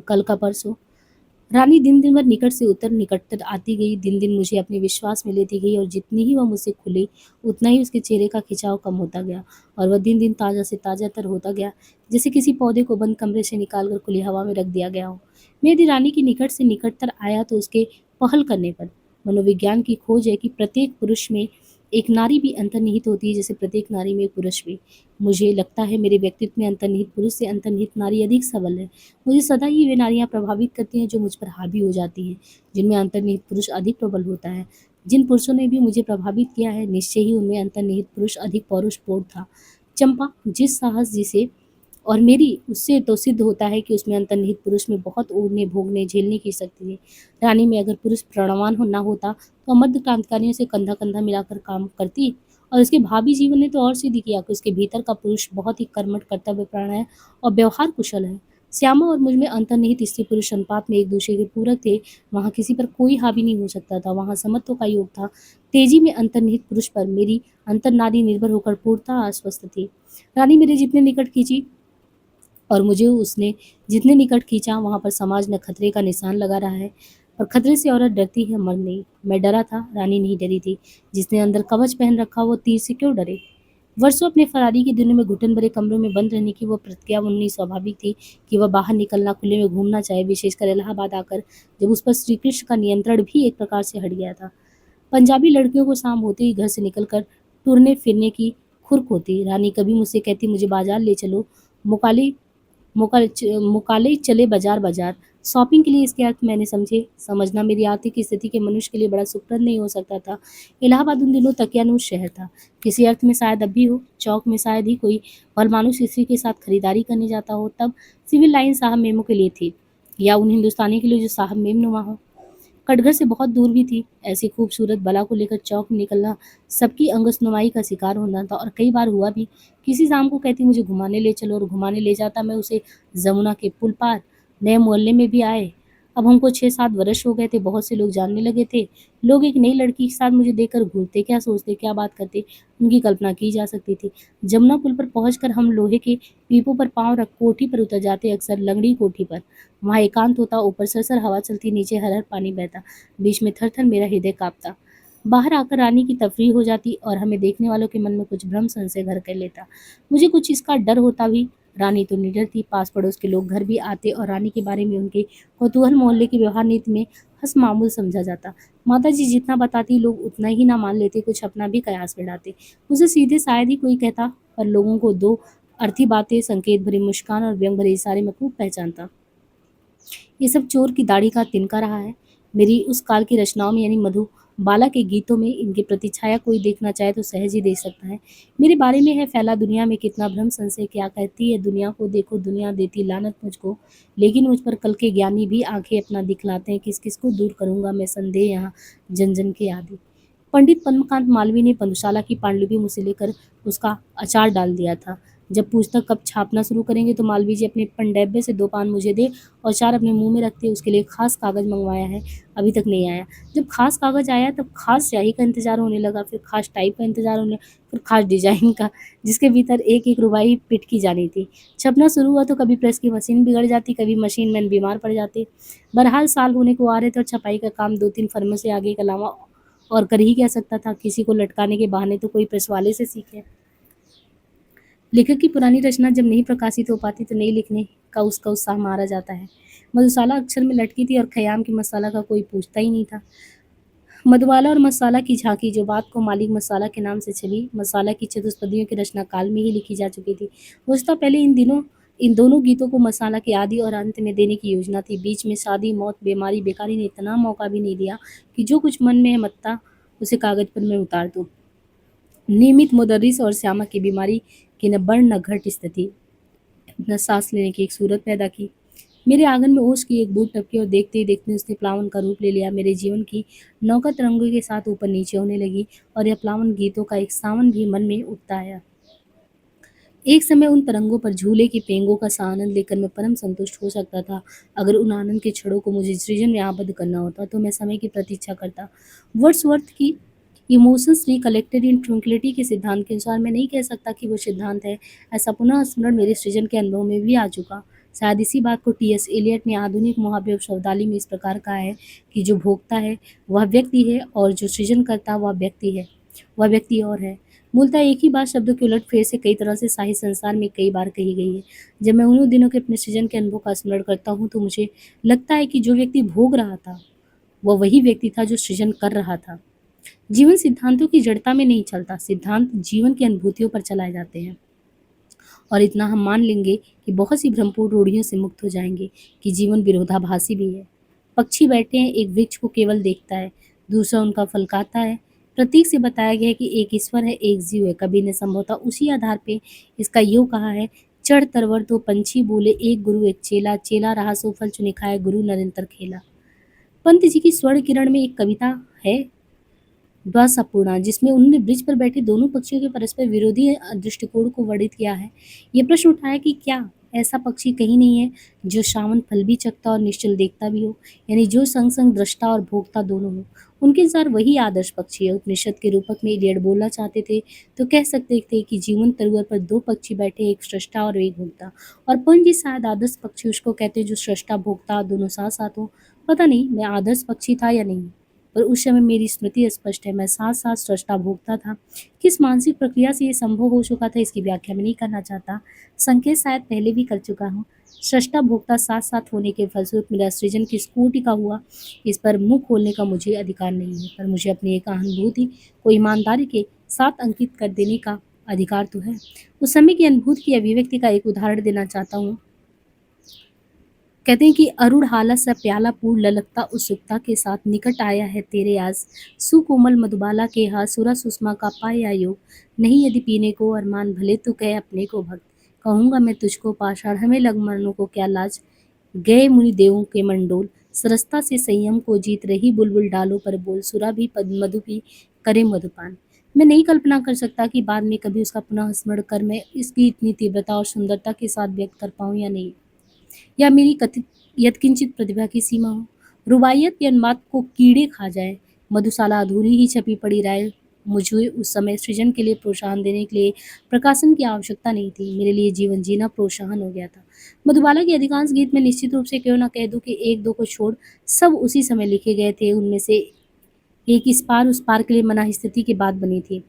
S1: कल का परसों। रानी दिन दिन भर निकट से उतर निकटतर आती गई। दिन दिन मुझे अपने विश्वास में लेती गई और जितनी ही वह मुझसे खुली उतना ही उसके चेहरे का खिंचाव कम होता गया और वह दिन दिन ताज़ा से ताज़ा तर होता गया, जैसे किसी पौधे को बंद कमरे से निकालकर खुली हवा में रख दिया गया हो। मैं यदि रानी की निकट से निकटतर आया तो उसके पहल करने पर। मनोविज्ञान की खोज है कि प्रत्येक पुरुष में एक नारी भी अंतर्निहित होती है, जैसे प्रत्येक नारी में एक पुरुष भी। मुझे लगता है मेरे व्यक्तित्व में अंतर्निहित पुरुष से अंतर्निहित नारी अधिक सबल है। मुझे सदा ही वे नारियां प्रभावित करती हैं जो मुझ पर हावी हो जाती हैं, जिनमें अंतर्निहित पुरुष अधिक प्रबल होता है। जिन पुरुषों ने भी मुझे प्रभावित किया है, निश्चय ही उनमें अंतर्निहित पुरुष अधिक पौरुषपूर्ण था। चंपा जिस साहस जिसे और मेरी उससे तो सिद्ध होता है कि उसमें अंतर्निहित पुरुष में बहुत ओढ़ने भोगने झेलने की शक्ति है। रानी में अगर पुरुष प्रणवान ना होता तो मर्द क्रांतिकारियों से कंधा कंधा मिलाकर काम करती। और उसके भावी जीवन ने तो और सिद्ध किया कि उसके भीतर का पुरुष बहुत ही कर्मठ कर्तव्यपरायण है और व्यवहार कुशल है। श्यामा और मुझ में अंतर्निहित स्त्री पुरुष अनुपात में एक दूसरे के पूरक थे। वहाँ किसी पर कोई हावी नहीं हो सकता था, वहाँ समत्व का योग था। तेजी में अंतर्निहित पुरुष पर मेरी अंतर्नारी निर्भर होकर पूर्णतः आश्वस्त थी। रानी मेरे जितने निकट खींची और मुझे उसने जितने निकट खींचा, वहाँ पर समाज न खतरे का निशान लगा रहा है। और खतरे से औरत डरती है, मर्द नहीं। मैं डरा था, रानी नहीं डरी थी। जिसने अंदर कवच पहन रखा वो तीर से क्यों डरे? वर्षों अपने फरारी के दिनों में घुटन भरे कमरों में बंद रहने की वो प्रतिज्ञा उन्नी स्वाभाविक थी कि वह बाहर निकलना, खुले में घूमना चाहे, विशेषकर इलाहाबाद आकर, जब उस पर श्री कृष्ण का नियंत्रण भी एक प्रकार से हट गया था। पंजाबी लड़कियों को शाम होते ही घर से निकलकर टुरने फिरने की खुरक होती। रानी कभी मुझसे कहती, मुझे बाजार ले चलो, मुकाले मुकाले चले बाजार बाजार शॉपिंग के लिए। इसके अर्थ मैंने समझना मेरी आर्थिक स्थिति के मनुष्य के लिए बड़ा सुखद नहीं हो सकता था। इलाहाबाद उन दिनों तकियानूश शहर था। किसी अर्थ में शायद अब भी हो। चौक में शायद ही कोई भलमानुस स्त्री के साथ खरीदारी करने जाता हो। तब सिविल लाइन साहब मेमो के लिए थी, या उन हिंदुस्तानी के लिए जो साहब मेम नुमा हो। कटघर से बहुत दूर भी थी। ऐसी खूबसूरत बला को लेकर चौक में निकलना सबकी अंगसनुमाई का शिकार होना था, और कई बार हुआ भी। किसी शाम को कहती, मुझे घुमाने ले चलो, और घुमाने ले जाता मैं उसे जमुना के पुल पार। नए मोहल्ले में भी आए। अब हमको 6-7 वर्ष हो गए थे, बहुत से लोग जानने लगे थे। लोग एक नई लड़की के साथ मुझे देखकर घूरते, क्या सोचते, क्या बात करते, उनकी कल्पना की जा सकती थी। जमुना पुल पर पहुंचकर हम लोहे के पीपों पर पांव रख कोठी पर उतर जाते, अक्सर लंगड़ी कोठी पर। वहाँ एकांत होता, ऊपर सरसर हवा चलती, नीचे हर हर पानी बहता, बीच में थर थर मेरा हृदय कांपता। बाहर आकर रानी की तफरीह हो जाती और हमें देखने वालों के मन में कुछ भ्रम संशय घर कर लेता। मुझे कुछ इसका डर होता भी। रानी तो निडर थी। पास पड़ोस के लोग घर भी आते और रानी के बारे में उनके कौतूहल मोहल्ले की व्यवहार नीति में हंस मामूल समझा जाता। माता जी जितना बताती लोग उतना ही ना मान लेते, कुछ अपना भी कयास बढ़ाते। मुझे सीधे शायद ही कोई कहता, पर लोगों को दो अर्थी बातें, संकेत भरी मुस्कान और व्यंग भरे इशारे में खूब पहचानता। ये सब चोर की दाढ़ी का तिनका रहा है। मेरी उस काल की रचनाओं में, यानी मधुबाला के गीतों में, इनकी प्रतिछाया कोई देखना चाहे तो सहज ही देख सकता है। मेरे बारे में है फैला दुनिया में कितना भ्रम संशय, क्या कहती है दुनिया को देखो, दुनिया देती लानत मुझको। लेकिन मुझ पर कल के ज्ञानी भी आंखें अपना दिखलाते हैं। किस किस को दूर करूंगा मैं संदेह यहाँ जन जन के आदि। पंडित पद्मकांत मालवीय ने मधुशाला की पांडुलिपि मुझसे लेकर उसका अचार डाल दिया था। जब पूछता कब छापना शुरू करेंगे तो मालवीय जी अपने पनडब्बे से 2 पान मुझे दे और 4 अपने मुँह में रखते। उसके लिए खास कागज़ मँगवाया है, अभी तक नहीं आया। जब खास कागज़ आया तब खास स्याही का इंतज़ार होने लगा, फिर खास टाइप का इंतज़ार होने, फिर खास डिज़ाइन का, जिसके भीतर एक-एक रुबाई पिट की जानी थी। छपना शुरू हुआ तो कभी प्रेस की मशीन बिगड़ जाती, कभी मशीन मैन बीमार पड़ जाते। बहरहाल साल होने को आ रहे थे और छपाई का काम 2-3 फर्मों से आगे के अलावा और कर ही क्या सकता था। किसी को लटकाने के बहाने तो कोई प्रेस वाले से सीखे। लेखक की पुरानी रचना जब नहीं प्रकाशित हो पाती तो नई लिखने का उसका उत्साह मारा जाता है। मधुशाला अक्षर में लटकी थी और खयाम की मसाला का कोई पूछता ही नहीं था। मधुबाला और मसाला की झांकी जो बात को मालिक मसाला के नाम से चली, मसाला की चतुष्पदियों की रचना काल में ही लिखी जा चुकी थी। वस्तुतः पहले इन दोनों गीतों को मसाला के आदि और अंत में देने की योजना थी। बीच में शादी, मौत, बीमारी, बेकारी ने इतना मौका भी नहीं दिया कि जो कुछ मन में है मत्ता उसे कागज पर मैं उतार दूं। नियमित मुदर्रिस और श्यामा की बीमारी की न बढ़ न घट स्थिति, न सांस लेने की एक सूरत पैदा की। मेरे आंगन में ओस की एक बूंद टपकी और देखते ही देखते उसने प्लावन का रूप ले लिया। मेरे जीवन की नौका तरंगों के साथ ऊपर नीचे होने लगी और यह प्लावन गीतों का एक सावन भी मन में उठता आया। एक समय उन तरंगों पर झूले की पेंगों का सा आनंद लेकर मैं परम संतुष्ट हो सकता था। अगर उन आनंद के क्षणों को मुझे सृजन में आबद्ध करना होता तो मैं समय की प्रतीक्षा करता। वर्ड्सवर्थ की इमोशंस रिकलेक्टेड इन ट्रंक्विलिटी के सिद्धांत के अनुसार मैं नहीं कह सकता कि वो सिद्धांत है। ऐसा पुनः स्मरण मेरे सृजन के अनुभव में भी आ चुका। शायद इसी बात को टी.एस. एलियट ने आधुनिक महावैभव शब्दावली में इस प्रकार कहा है कि जो भोगता है वह व्यक्ति है और जो सृजन करता वह व्यक्ति है, वह व्यक्ति और है। मूलतः एक ही बात शब्दों के उलट-फेर से कई तरह से साहित्य संसार में कई बार कही गई है। जब मैं उन्हीं दिनों के अपने सृजन के अनुभव का स्मरण करता हूँ तो मुझे लगता है कि जो व्यक्ति भोग रहा था, वह वही व्यक्ति था जो सृजन कर रहा था। जीवन सिद्धांतों की जड़ता में नहीं चलता, सिद्धांत जीवन की अनुभूतियों पर चलाए जाते हैं। और इतना हम मान लेंगे कि बहुत सी भ्रमपूर्ण रूढ़ियों से मुक्त हो जाएंगे कि जीवन विरोधाभासी भी है। पक्षी बैठे हैं, एक वृक्ष को केवल देखता है, दूसरा उनका फल खाता है। प्रतीक से बताया गया है कि एक ईश्वर है, एक जीव है। कबीर ने संभवतः उसी आधार पे इसका योग कहा है, चढ़ तरवर तो पंछी बोले, एक गुरु एक चेला, चेला रहा सो फल चुनि खाए, गुरु निरंतर खेला। पंत जी की स्वर्ण किरण में एक कविता है अपूर्णा, जिसमें उन्होंने ब्रिज पर बैठे दोनों पक्षियों के परस्पर विरोधी दृष्टिकोण को वर्णित किया है। ये प्रश्न उठाया कि क्या ऐसा पक्षी कहीं नहीं है जो श्रावण फल भी चखता और निश्चल देखता भी हो, यानी जो संग संग दृष्टा और भोक्ता दोनों हो। उनके अनुसार वही आदर्श पक्षी है। उपनिषद के रूपक में इलियड बोलना चाहते थे तो कह सकते थे कि जीवन तरुवर पर दो पक्षी बैठे, एक सृष्टा और एक भोक्ता। और पंच जी शायद आदर्श पक्षी उसको कहते जो सृष्टा भोक्ता दोनों साथ साथ हो। पता नहीं मैं आदर्श पक्षी था या नहीं, पर उस समय मेरी स्मृति स्पष्ट है, मैं साथ-साथ सृष्टा भोगता था। किस मानसिक प्रक्रिया से ये संभव हो चुका था इसकी व्याख्या मैं नहीं करना चाहता। संकेत शायद पहले भी कर चुका हूँ। सृष्टा भोक्ता साथ-साथ होने के फलस्वरूप मेरा सृजन किस कोटि का हुआ, इस पर मुँह खोलने का मुझे अधिकार नहीं है, पर मुझे अपनी एक अनुभूति को ईमानदारी के साथ अंकित कर देने का अधिकार तो है। उस समय की अनुभूति की अभिव्यक्ति का एक उदाहरण देना चाहता हूँ। कहते हैं कि अरुण हालत सा प्याला पूर्ण ललकता उत्सुकता के साथ निकट आया है तेरे आस, सुकोमल मधुबाला के हाथ सुरा सुषमा का पाया योग, नहीं यदि पीने को अरमान भले तू कहे अपने को भक्त, कहूँगा मैं तुझको पाषाण हमें लग मरनों को क्या लाज, गए मुनि देवों के मंडोल, सरसता से संयम को जीत रही बुलबुल डालों पर बोल, सुरा भी पद मधु भी करे मधुपान। मैं नहीं कल्पना कर सकता कि बाद में कभी उसका पुनः स्मरण कर मैं इसकी इतनी तीव्रता और सुंदरता के साथ व्यक्त कर पाऊँ या नहीं, या मेरी कथित यत्किंचित प्रतिभा की सीमा हो। रुबाइयत या उन्माद को कीड़े खा जाए, मधुशाला अधूरी ही छपी पड़ी रहे। मुझे उस समय सृजन के लिए प्रोत्साहन देने के लिए प्रकाशन की आवश्यकता नहीं थी, मेरे लिए जीवन जीना प्रोत्साहन हो गया था। मधुबाला के अधिकांश गीत मैं निश्चित रूप से क्यों ना कह दूं कि एक दो को छोड़ सब उसी समय लिखे गए थे। उनमें से एक इस पार उस पार के लिए मना स्थिति के बाद बनी थी।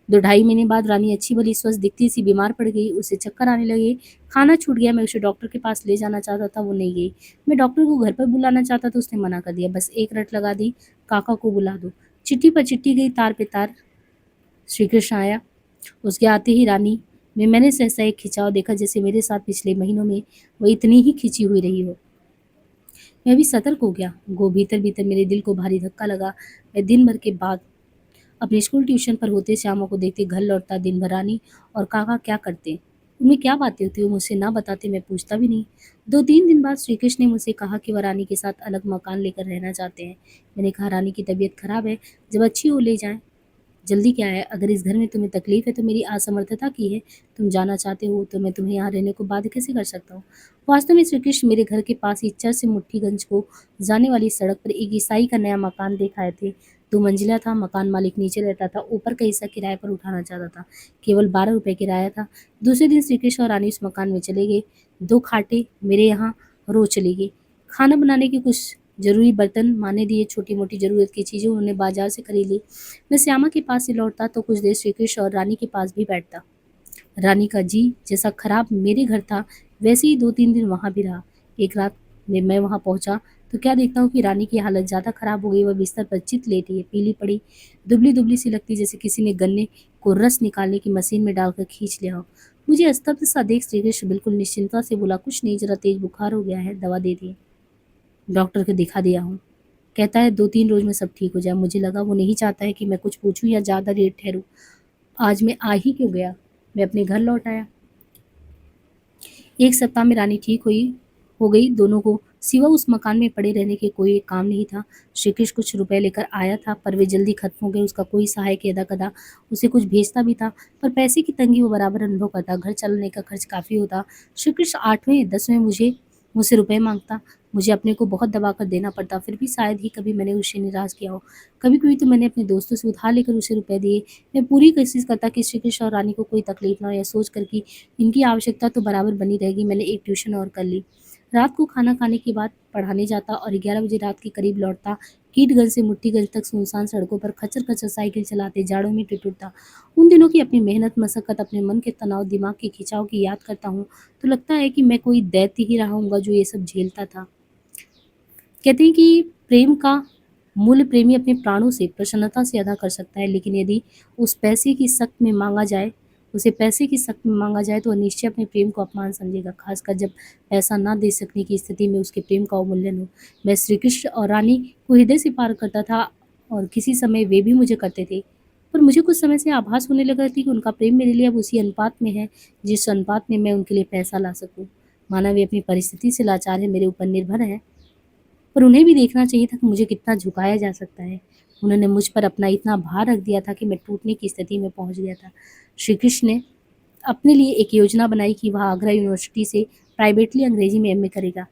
S1: 2 ढाई महीने बाद रानी अच्छी भली स्वस्थ दिखती सी बीमार पड़ गई, उसे चक्कर आने लगे, खाना छूट गया। मैं उसे डॉक्टर के पास ले जाना चाहता था, वो नहीं गई। मैं डॉक्टर को घर पर बुलाना चाहता तो उसने मना कर दिया, बस एक रट लगा दी, काका को बुला दो। चिट्ठी पर चिट्ठी गई, तार पे तार। श्री कृष्ण आया। उसके आते ही रानी में मैंने सहसा एक खिंचाव देखा, जैसे मेरे साथ पिछले महीनों में वो इतनी ही खिंची हुई रही हो। मैं भी सतर्क हो गया। भीतर भीतर मेरे दिल को भारी धक्का लगा। मैं दिन भर के बाद अपने स्कूल ट्यूशन पर होते श्यामा को देखते घर लौटता। दिन भर रानी और काका क्या करते, उनमें क्या बातें होती, वो मुझसे ना बताते, मैं पूछता भी नहीं। 2-3 दिन बाद श्री कृष्ण ने मुझसे कहा कि वह रानी के साथ अलग मकान लेकर रहना चाहते हैं। मैंने कहा रानी की तबीयत खराब है, जब अच्छी हो ले जाएं। जल्दी क्या है? अगर इस घर में तुम्हें तकलीफ है तो मेरी असमर्थता की है। तुम जाना चाहते हो तो मैं तुम्हें यहाँ रहने को बाध्य कैसे कर सकता हूँ? वास्तव में श्री कृष्ण मेरे घर के पास ही चर्च से मुट्ठीगंज को जाने वाली सड़क पर एक ईसाई का नया मकान देख आए थे। 2 मंजिला था, मकान मालिक नीचे रहता था, ऊपर का हिस्सा किराए पर उठाना चाहता था। केवल 12 रुपए किराया था। दूसरे दिन श्री कृष्ण और रानी उस मकान में चले गए। 2 खाटे मेरे यहाँ रोज चली गई। खाना बनाने के कुछ ज़रूरी बर्तन माँ ने दिए, छोटी-मोटी ज़रूरत की चीज़ें उन्होंने बाजार से खरीद ली। मैं श्यामा के पास से लौटता तो कुछ देर श्री कृष्ण और रानी के पास भी बैठता। रानी का जी जैसा खराब मेरे घर था, वैसे ही 2-3 दिन वहाँ भी रहा। एक रात में मैं वहाँ पहुँचा तो क्या देखता हूँ कि रानी की हालत ज़्यादा खराब हो गई। वह बिस्तर पर चित लेटी है, पीली पड़ी, दुबली-दुबली सी लगती जैसे किसी ने गन्ने को रस निकालने की मशीन में डालकर खींच लिया हो। मुझे स्तब्ध सा देख श्री कृष्ण बिल्कुल निश्चिंतता से बोला, "कुछ नहीं, ज़रा तेज बुखार हो गया है, दवा दे दिए। डॉक्टर को दिखा दिया हूँ। कहता है 2-3 रोज में सब ठीक हो जाए।" मुझे लगा वो नहीं चाहता है कि मैं कुछ पूछूं या ज़्यादा देर ठहरूं। आज मैं आ ही क्यों गया? मैं अपने घर लौट आया। 1 सप्ताह में रानी ठीक हुई हो गई। दोनों को सिवा उस मकान में पड़े रहने के कोई एक काम नहीं था। श्री कृष्ण कुछ रुपए लेकर आया था पर वे जल्दी खत्म हो गए। उसका कोई सहायक यदा-कदा उसे कुछ भेजता भी था, पर पैसे की तंगी वो बराबर अनुभव करता। घर चलाने का खर्च काफ़ी होता। श्री कृष्ण 8वें 10वें मुझसे रुपए माँगता। मुझे अपने को बहुत दबा कर देना पड़ता, फिर भी शायद ही कभी मैंने उसे निराश किया हो। कभी-कभी तो मैंने अपने दोस्तों से उधार लेकर उसे रुपए दिए। मैं पूरी कोशिश करता कि श्री कृष्ण और रानी को कोई तकलीफ ना हो, यह सोचकर कि इनकी आवश्यकता तो बराबर बनी रहेगी। मैंने एक ट्यूशन और कर ली। रात को खाना खाने के बाद पढ़ाने जाता और 11 बजे रात के करीब लौटता। कीटगंज से मुट्ठीगंज तक सुनसान सड़कों पर खच्चर-खच्चर साइकिल चलाते जाड़ों में ठिठुरता। उन दिनों की अपनी मेहनत, मशक्कत, अपने मन के तनाव, दिमाग के खिंचाव की याद करता हूँ तो लगता है कि मैं कोई दैत्य ही रहा हूँगा जो ये सब झेलता था। कहते हैं कि प्रेम का मूल्य प्रेमी अपने प्राणों से, प्रसन्नता से अदा कर सकता है, लेकिन यदि उस पैसे की सख्त में मांगा जाए उसे पैसे की सख्त में मांगा जाए तो वह निश्चय अपने प्रेम को अपमान समझेगा, खासकर जब पैसा ना दे सकने की स्थिति में उसके प्रेम का अवमूल्यन हो। मैं श्री कृष्ण और रानी को हृदय से प्यार करता था और किसी समय वे भी मुझे करते थे, पर मुझे कुछ समय से आभास होने लगा थी कि उनका प्रेम मेरे लिए अब उसी अनुपात में है जिस अनुपात में मैं उनके लिए पैसा ला सकूं। माना वे अपनी परिस्थिति से लाचार है, मेरे ऊपर निर्भर है, पर उन्हें भी देखना चाहिए था कि मुझे कितना झुकाया जा सकता है। उन्होंने मुझ पर अपना इतना भार रख दिया था कि मैं टूटने की स्थिति में पहुंच गया था। श्री कृष्ण ने अपने लिए एक योजना बनाई कि वह आगरा यूनिवर्सिटी से प्राइवेटली अंग्रेजी में एमए करेगा।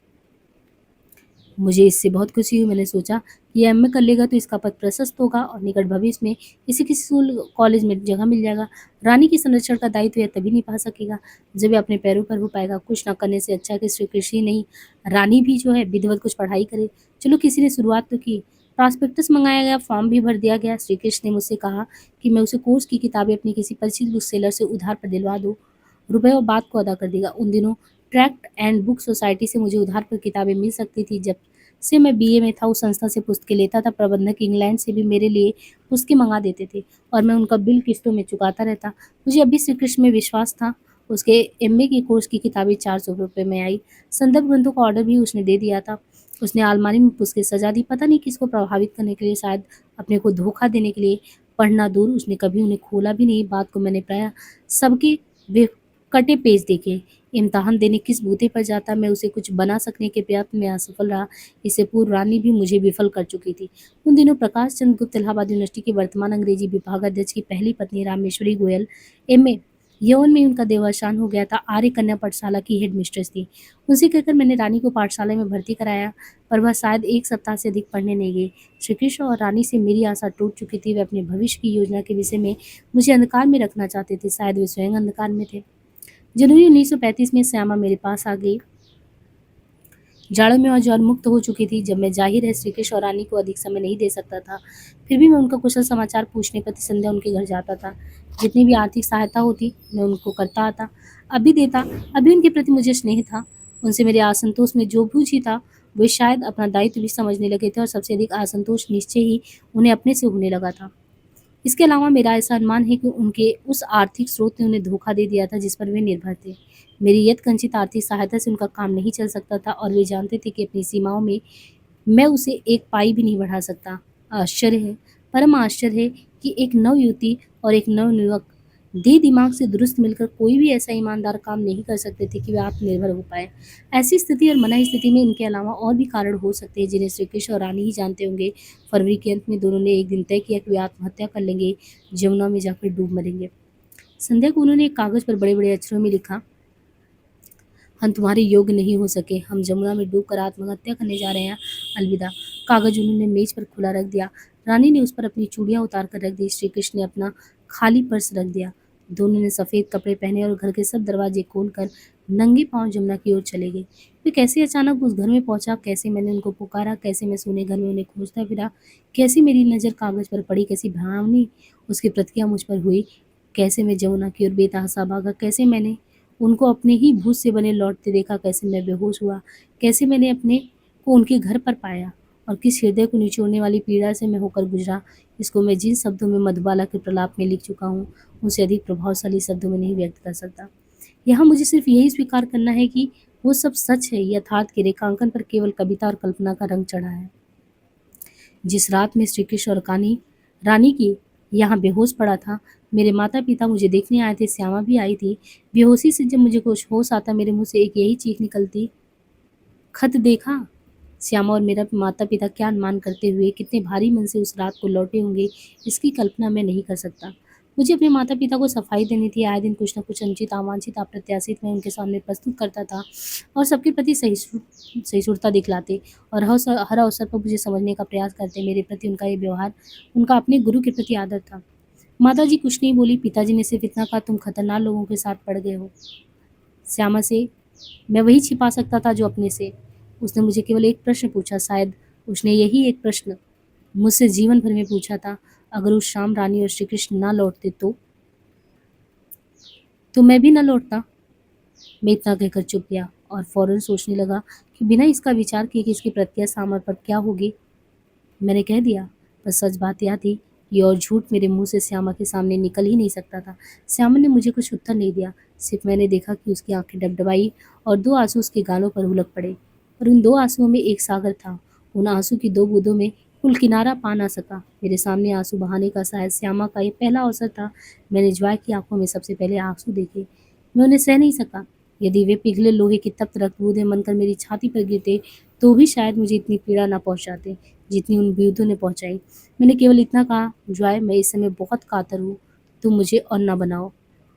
S1: मुझे इससे बहुत खुशी हुई। मैंने सोचा कि ये एमए कर लेगा तो इसका पद प्रशस्त होगा और निकट भविष्य में इसे किसी स्कूल कॉलेज में जगह मिल जाएगा। रानी के संरक्षण का दायित्व यह तभी निभा सकेगा जब वह अपने पैरों पर हो पाएगा। कुछ न करने से अच्छा कि श्री कृषि नहीं, रानी भी जो है विधिवत कुछ पढ़ाई करे। चलो किसी ने शुरुआत तो की। प्रॉस्पेक्टस मंगाया गया, फॉर्म भी भर दिया गया। श्री कृष्ण ने मुझसे कहा कि मैं उसे कोर्स की किताबें अपनी किसी परिचित बुक सेलर से उधार पर दिलवा दूँ, रुपए और बात को अदा कर देगा। उन दिनों ट्रैक्ट एंड बुक सोसाइटी से मुझे उधार पर किताबें मिल सकती थी। जब से मैं बीए में था उस संस्था से पुस्तकें लेता था। प्रबंधक इंग्लैंड से भी मेरे लिए पुस्तकें मंगा देते थे और मैं उनका बिल किस्तों में चुकाता रहता। मुझे अभी श्री कृष्ण में विश्वास था। उसके एमए के कोर्स की किताबें 400 रुपये में आई। संदर्भ ग्रंथों का ऑर्डर भी उसने दे दिया था। उसने अलमारी में पुस्तकें सजा दी, पता नहीं किसको प्रभावित करने के लिए, शायद अपने को धोखा देने के लिए। पढ़ना दूर, उसने कभी उन्हें खोला भी नहीं। बात को मैंने प्रायः सबके वे कटे पेज देखे। इम्तिहान देने किस बूते पर जाता, मैं उसे कुछ बना सकने के प्रयत्न में असफल रहा। इससे पूर्व रानी भी मुझे विफल कर चुकी थी। उन दिनों प्रकाश चंद्र गुप्त इलाहाबाद यूनिवर्सिटी के वर्तमान अंग्रेजी विभागाध्यक्ष की पहली पत्नी रामेश्वरी गोयल एमए यौन में उनका देहावसान हो गया था। आर्य कन्या पाठशाला की हेड मिस्ट्रेस थी। उनसे कहकर मैंने रानी को पाठशाला में भर्ती कराया, पर वह शायद 1 सप्ताह से अधिक पढ़ने नहीं गई। श्री कृष्ण और रानी से मेरी आशा टूट चुकी थी। वे अपने भविष्य की योजना के विषय में मुझे अंधकार में रखना चाहते थे। शायद वे स्वयं अंधकार में थे। जनवरी 1935 में श्यामा मेरे पास आ गई। जाड़ों में वह ज्वर मुक्त हो चुकी थी। जब मैं जाहिर है श्री कृष्ण और रानी को अधिक समय नहीं दे सकता था, फिर भी मैं उनका कुशल समाचार पूछने प्रति संध्या उनके घर जाता था। जितनी भी आर्थिक सहायता होती मैं उनको करता आता, अभी देता। अभी उनके प्रति मुझे स्नेह था। उनसे मेरे असंतोष में जो भी था वे शायद अपना दायित्व भी समझने लगे थे और सबसे अधिक असंतोष निश्चय ही उन्हें अपने से होने लगा था। इसके अलावा मेरा ऐसा अनुमान है कि उनके उस आर्थिक स्रोत ने उन्हें धोखा दे दिया था जिस पर वे निर्भर थे। मेरी यत्किंचित आर्थिक सहायता से उनका काम नहीं चल सकता था और वे जानते थे कि अपनी सीमाओं में मैं उसे एक पाई भी नहीं बढ़ा सकता। आश्चर्य है, परम आश्चर्य है कि एक नवयुवती और एक नवयुवक देह दिमाग से दुरुस्त मिलकर कोई भी ऐसा ईमानदार काम नहीं कर सकते थे कि वे आत्मनिर्भर हो पाए। ऐसी स्थिति और मनाही स्थिति में इनके अलावा और भी कारण हो सकते हैं जिन्हें श्री कृष्ण और रानी ही जानते होंगे। फरवरी के अंत में दोनों ने एक दिन तय किया कि वे आत्महत्या कर लेंगे, जमुना में जाकर डूब मरेंगे। संध्या को उन्होंने एक कागज पर बड़े बड़े अक्षरों में लिखा, हम तुम्हारे योग्य नहीं हो सके, हम जमुना में डूबकर आत्महत्या करने जा रहे हैं, अलविदा। कागज उन्होंने मेज पर खुला रख दिया। रानी ने उस पर अपनी चूड़ियां उतार कर रख दी। श्री कृष्ण ने अपना खाली पर्स रख दिया। दोनों ने सफेद कपड़े पहने और घर के सब दरवाजे खोलकर नंगे पांव जमुना की ओर चले गए। वे कैसे अचानक उस घर में पहुंचा, कैसे मैंने उनको पुकारा, कैसे मैं सोने घर में उन्हें खोजता फिरा, कैसे मेरी नजर कागज पर पड़ी, कैसी भावनी उसकी प्रतिक्रिया मुझ पर हुई, कैसे मैं जमुना की ओर बेतहासा भागा, कैसे मैंने उनको अपने ही भूत से बने लौटते देखा, कैसे मैं बेहोश हुआ, कैसे मैंने अपने को उनके घर पर पाया और किस हृदय को निचोड़ने वाली पीड़ा से मैं होकर गुजरा, इसको मैं जिन शब्दों में मधुबाला के प्रलाप में लिख चुका हूँ, उनसे अधिक प्रभावशाली शब्दों में नहीं व्यक्त कर सकता। यहाँ मुझे सिर्फ यही स्वीकार करना है कि वो सब सच है, यथार्थ के रेखांकन पर केवल कविता और कल्पना का रंग चढ़ा है। जिस रात में श्री कृष्ण और कान्ही रानी की यहाँ बेहोश पड़ा था, मेरे माता पिता मुझे देखने आए थे, श्यामा भी आई थी। बेहोशी से जब मुझे कुछ होश आता, मेरे मुंह से एक यही चीख निकलती, खत देखा। श्यामा और मेरा माता पिता क्या अनुमान करते हुए कितने भारी मन से उस रात को लौटे होंगे, इसकी कल्पना मैं नहीं कर सकता। मुझे अपने माता पिता को सफाई देनी थी। आए दिन कुछ न कुछ अनुचित, अवांछित, अप्रत्याशित मैं उनके सामने प्रस्तुत करता था और सबके प्रति सहिष्णुता दिखलाते और हर अवसर पर मुझे समझने का प्रयास करते। मेरे प्रति उनका ये व्यवहार उनका अपने गुरु के प्रति आदर था। माताजी कुछ नहीं बोली। पिताजी ने सिर्फ इतना कहा, तुम खतरनाक लोगों के साथ पड़ गए हो। श्यामा से मैं वही छिपा सकता था जो अपने से। उसने मुझे केवल एक प्रश्न पूछा, शायद उसने यही एक प्रश्न मुझसे जीवन भर में पूछा था, अगर उस शाम रानी और श्री कृष्ण ना लौटते तो मैं भी ना लौटता। मैं इतना कहकर चुप गया और फौरन सोचने लगा कि बिना इसका विचार किए कि इसकी प्रतिक्रिया सामर पर क्या होगी, मैंने कह दिया। पर सच बात यह थी, ये और झूठ मेरे मुंह से श्यामा के सामने निकल ही नहीं सकता था। श्यामा ने मुझे कुछ उत्तर नहीं दिया, सिर्फ मैंने देखा कि उसकी आंखें डबडबाई और दो आंसू उसके गालों पर उलक पड़े। और उन दो आंसुओं में एक सागर था। उन आंसू की दो बूंदों में कुल किनारा पा ना सका। मेरे सामने आंसू बहाने का शायद श्यामा का ये पहला अवसर था। मैंने ज्वार की आंखों में सबसे पहले आंसू देखे। मैं उन्हें सह नहीं सका। यदि वे पिघले लोहे की तप्त रक्त बूंदें बनकर मेरी छाती पर गिरते तो भी शायद मुझे इतनी पीड़ा न पहुंचाते जितनी उन बूंदों ने पहुंचाई। मैंने केवल इतना कहा, जॉय मैं इस समय बहुत कातर हूँ, तुम मुझे और न बनाओ।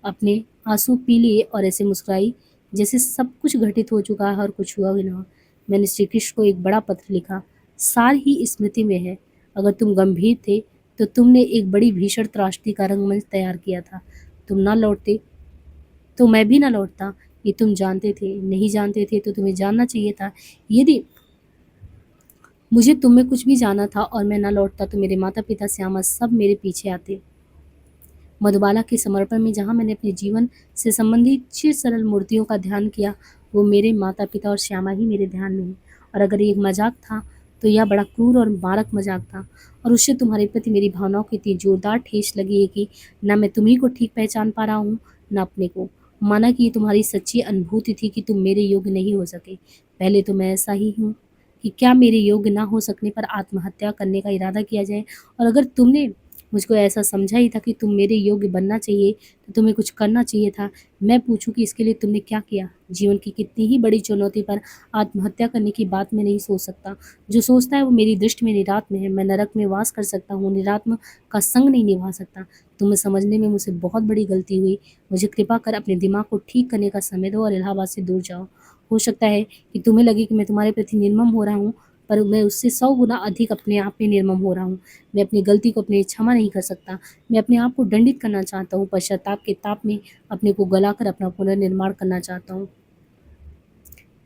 S1: अपने आंसू पी लिए और ऐसे मुस्कुराई जैसे सब कुछ घटित हो चुका है और कुछ हुआ भी ना हो। मैंने श्री कृष्ण को एक बड़ा पत्र लिखा। सार ही स्मृति में है। अगर तुम गंभीर थे तो तुमने एक बड़ी भीषण त्रासदी का रंगमंच तैयार किया था। तुम ना लौटते तो मैं भी ना लौटता। ये तुम जानते थे, नहीं जानते थे तो तुम्हें जानना चाहिए था। यदि मुझे तुम में कुछ भी जाना था और मैं ना लौटता तो मेरे माता पिता श्यामा सब मेरे पीछे आते। मधुबाला के समर्पण में जहाँ मैंने अपने जीवन से संबंधित चिर सरल मूर्तियों का ध्यान किया, वो मेरे माता पिता और श्यामा ही मेरे ध्यान में है। और अगर ये एक मजाक था तो यह बड़ा क्रूर और मारक मजाक था। और उससे तुम्हारे प्रति मेरी भावनाओं की इतनी जोरदार ठेस लगी है कि न मैं तुम्ही को ठीक पहचान पा रहा हूँ, न अपने को। माना कि ये तुम्हारी सच्ची अनुभूति थी कि तुम मेरे योग्य नहीं हो सके। पहले तो मैं ऐसा ही हूँ कि क्या मेरे योग्य ना हो सकने पर आत्महत्या करने का इरादा किया जाए। और अगर तुमने मुझको ऐसा समझा ही था कि तुम मेरे योग्य बनना चाहिए तो तुम्हें कुछ करना चाहिए था। मैं पूछूं कि इसके लिए तुमने क्या किया। जीवन की कितनी ही बड़ी चुनौती पर आत्महत्या करने की बात मैं नहीं सोच सकता। जो सोचता है वो मेरी दृष्टि में निरात्म है। मैं नरक में वास कर सकता हूँ, निरात्म का संग नहीं निभा सकता। तुम्हें समझने में मुझसे बहुत बड़ी गलती हुई। मुझे कृपा कर अपने दिमाग को ठीक करने का समय दो और इलाहाबाद से दूर जाओ। हो सकता है कि तुम्हें लगे कि मैं तुम्हारे प्रति निर्मम हो रहा हूँ, पर मैं उससे 100 गुना अधिक अपने आप में निर्मम हो रहा हूँ। मैं अपनी गलती को अपने क्षमा नहीं कर सकता। मैं अपने आप को दंडित करना चाहता हूँ। पश्चाताप के ताप में अपने को गलाकर अपना पुनर्निर्माण करना चाहता हूँ।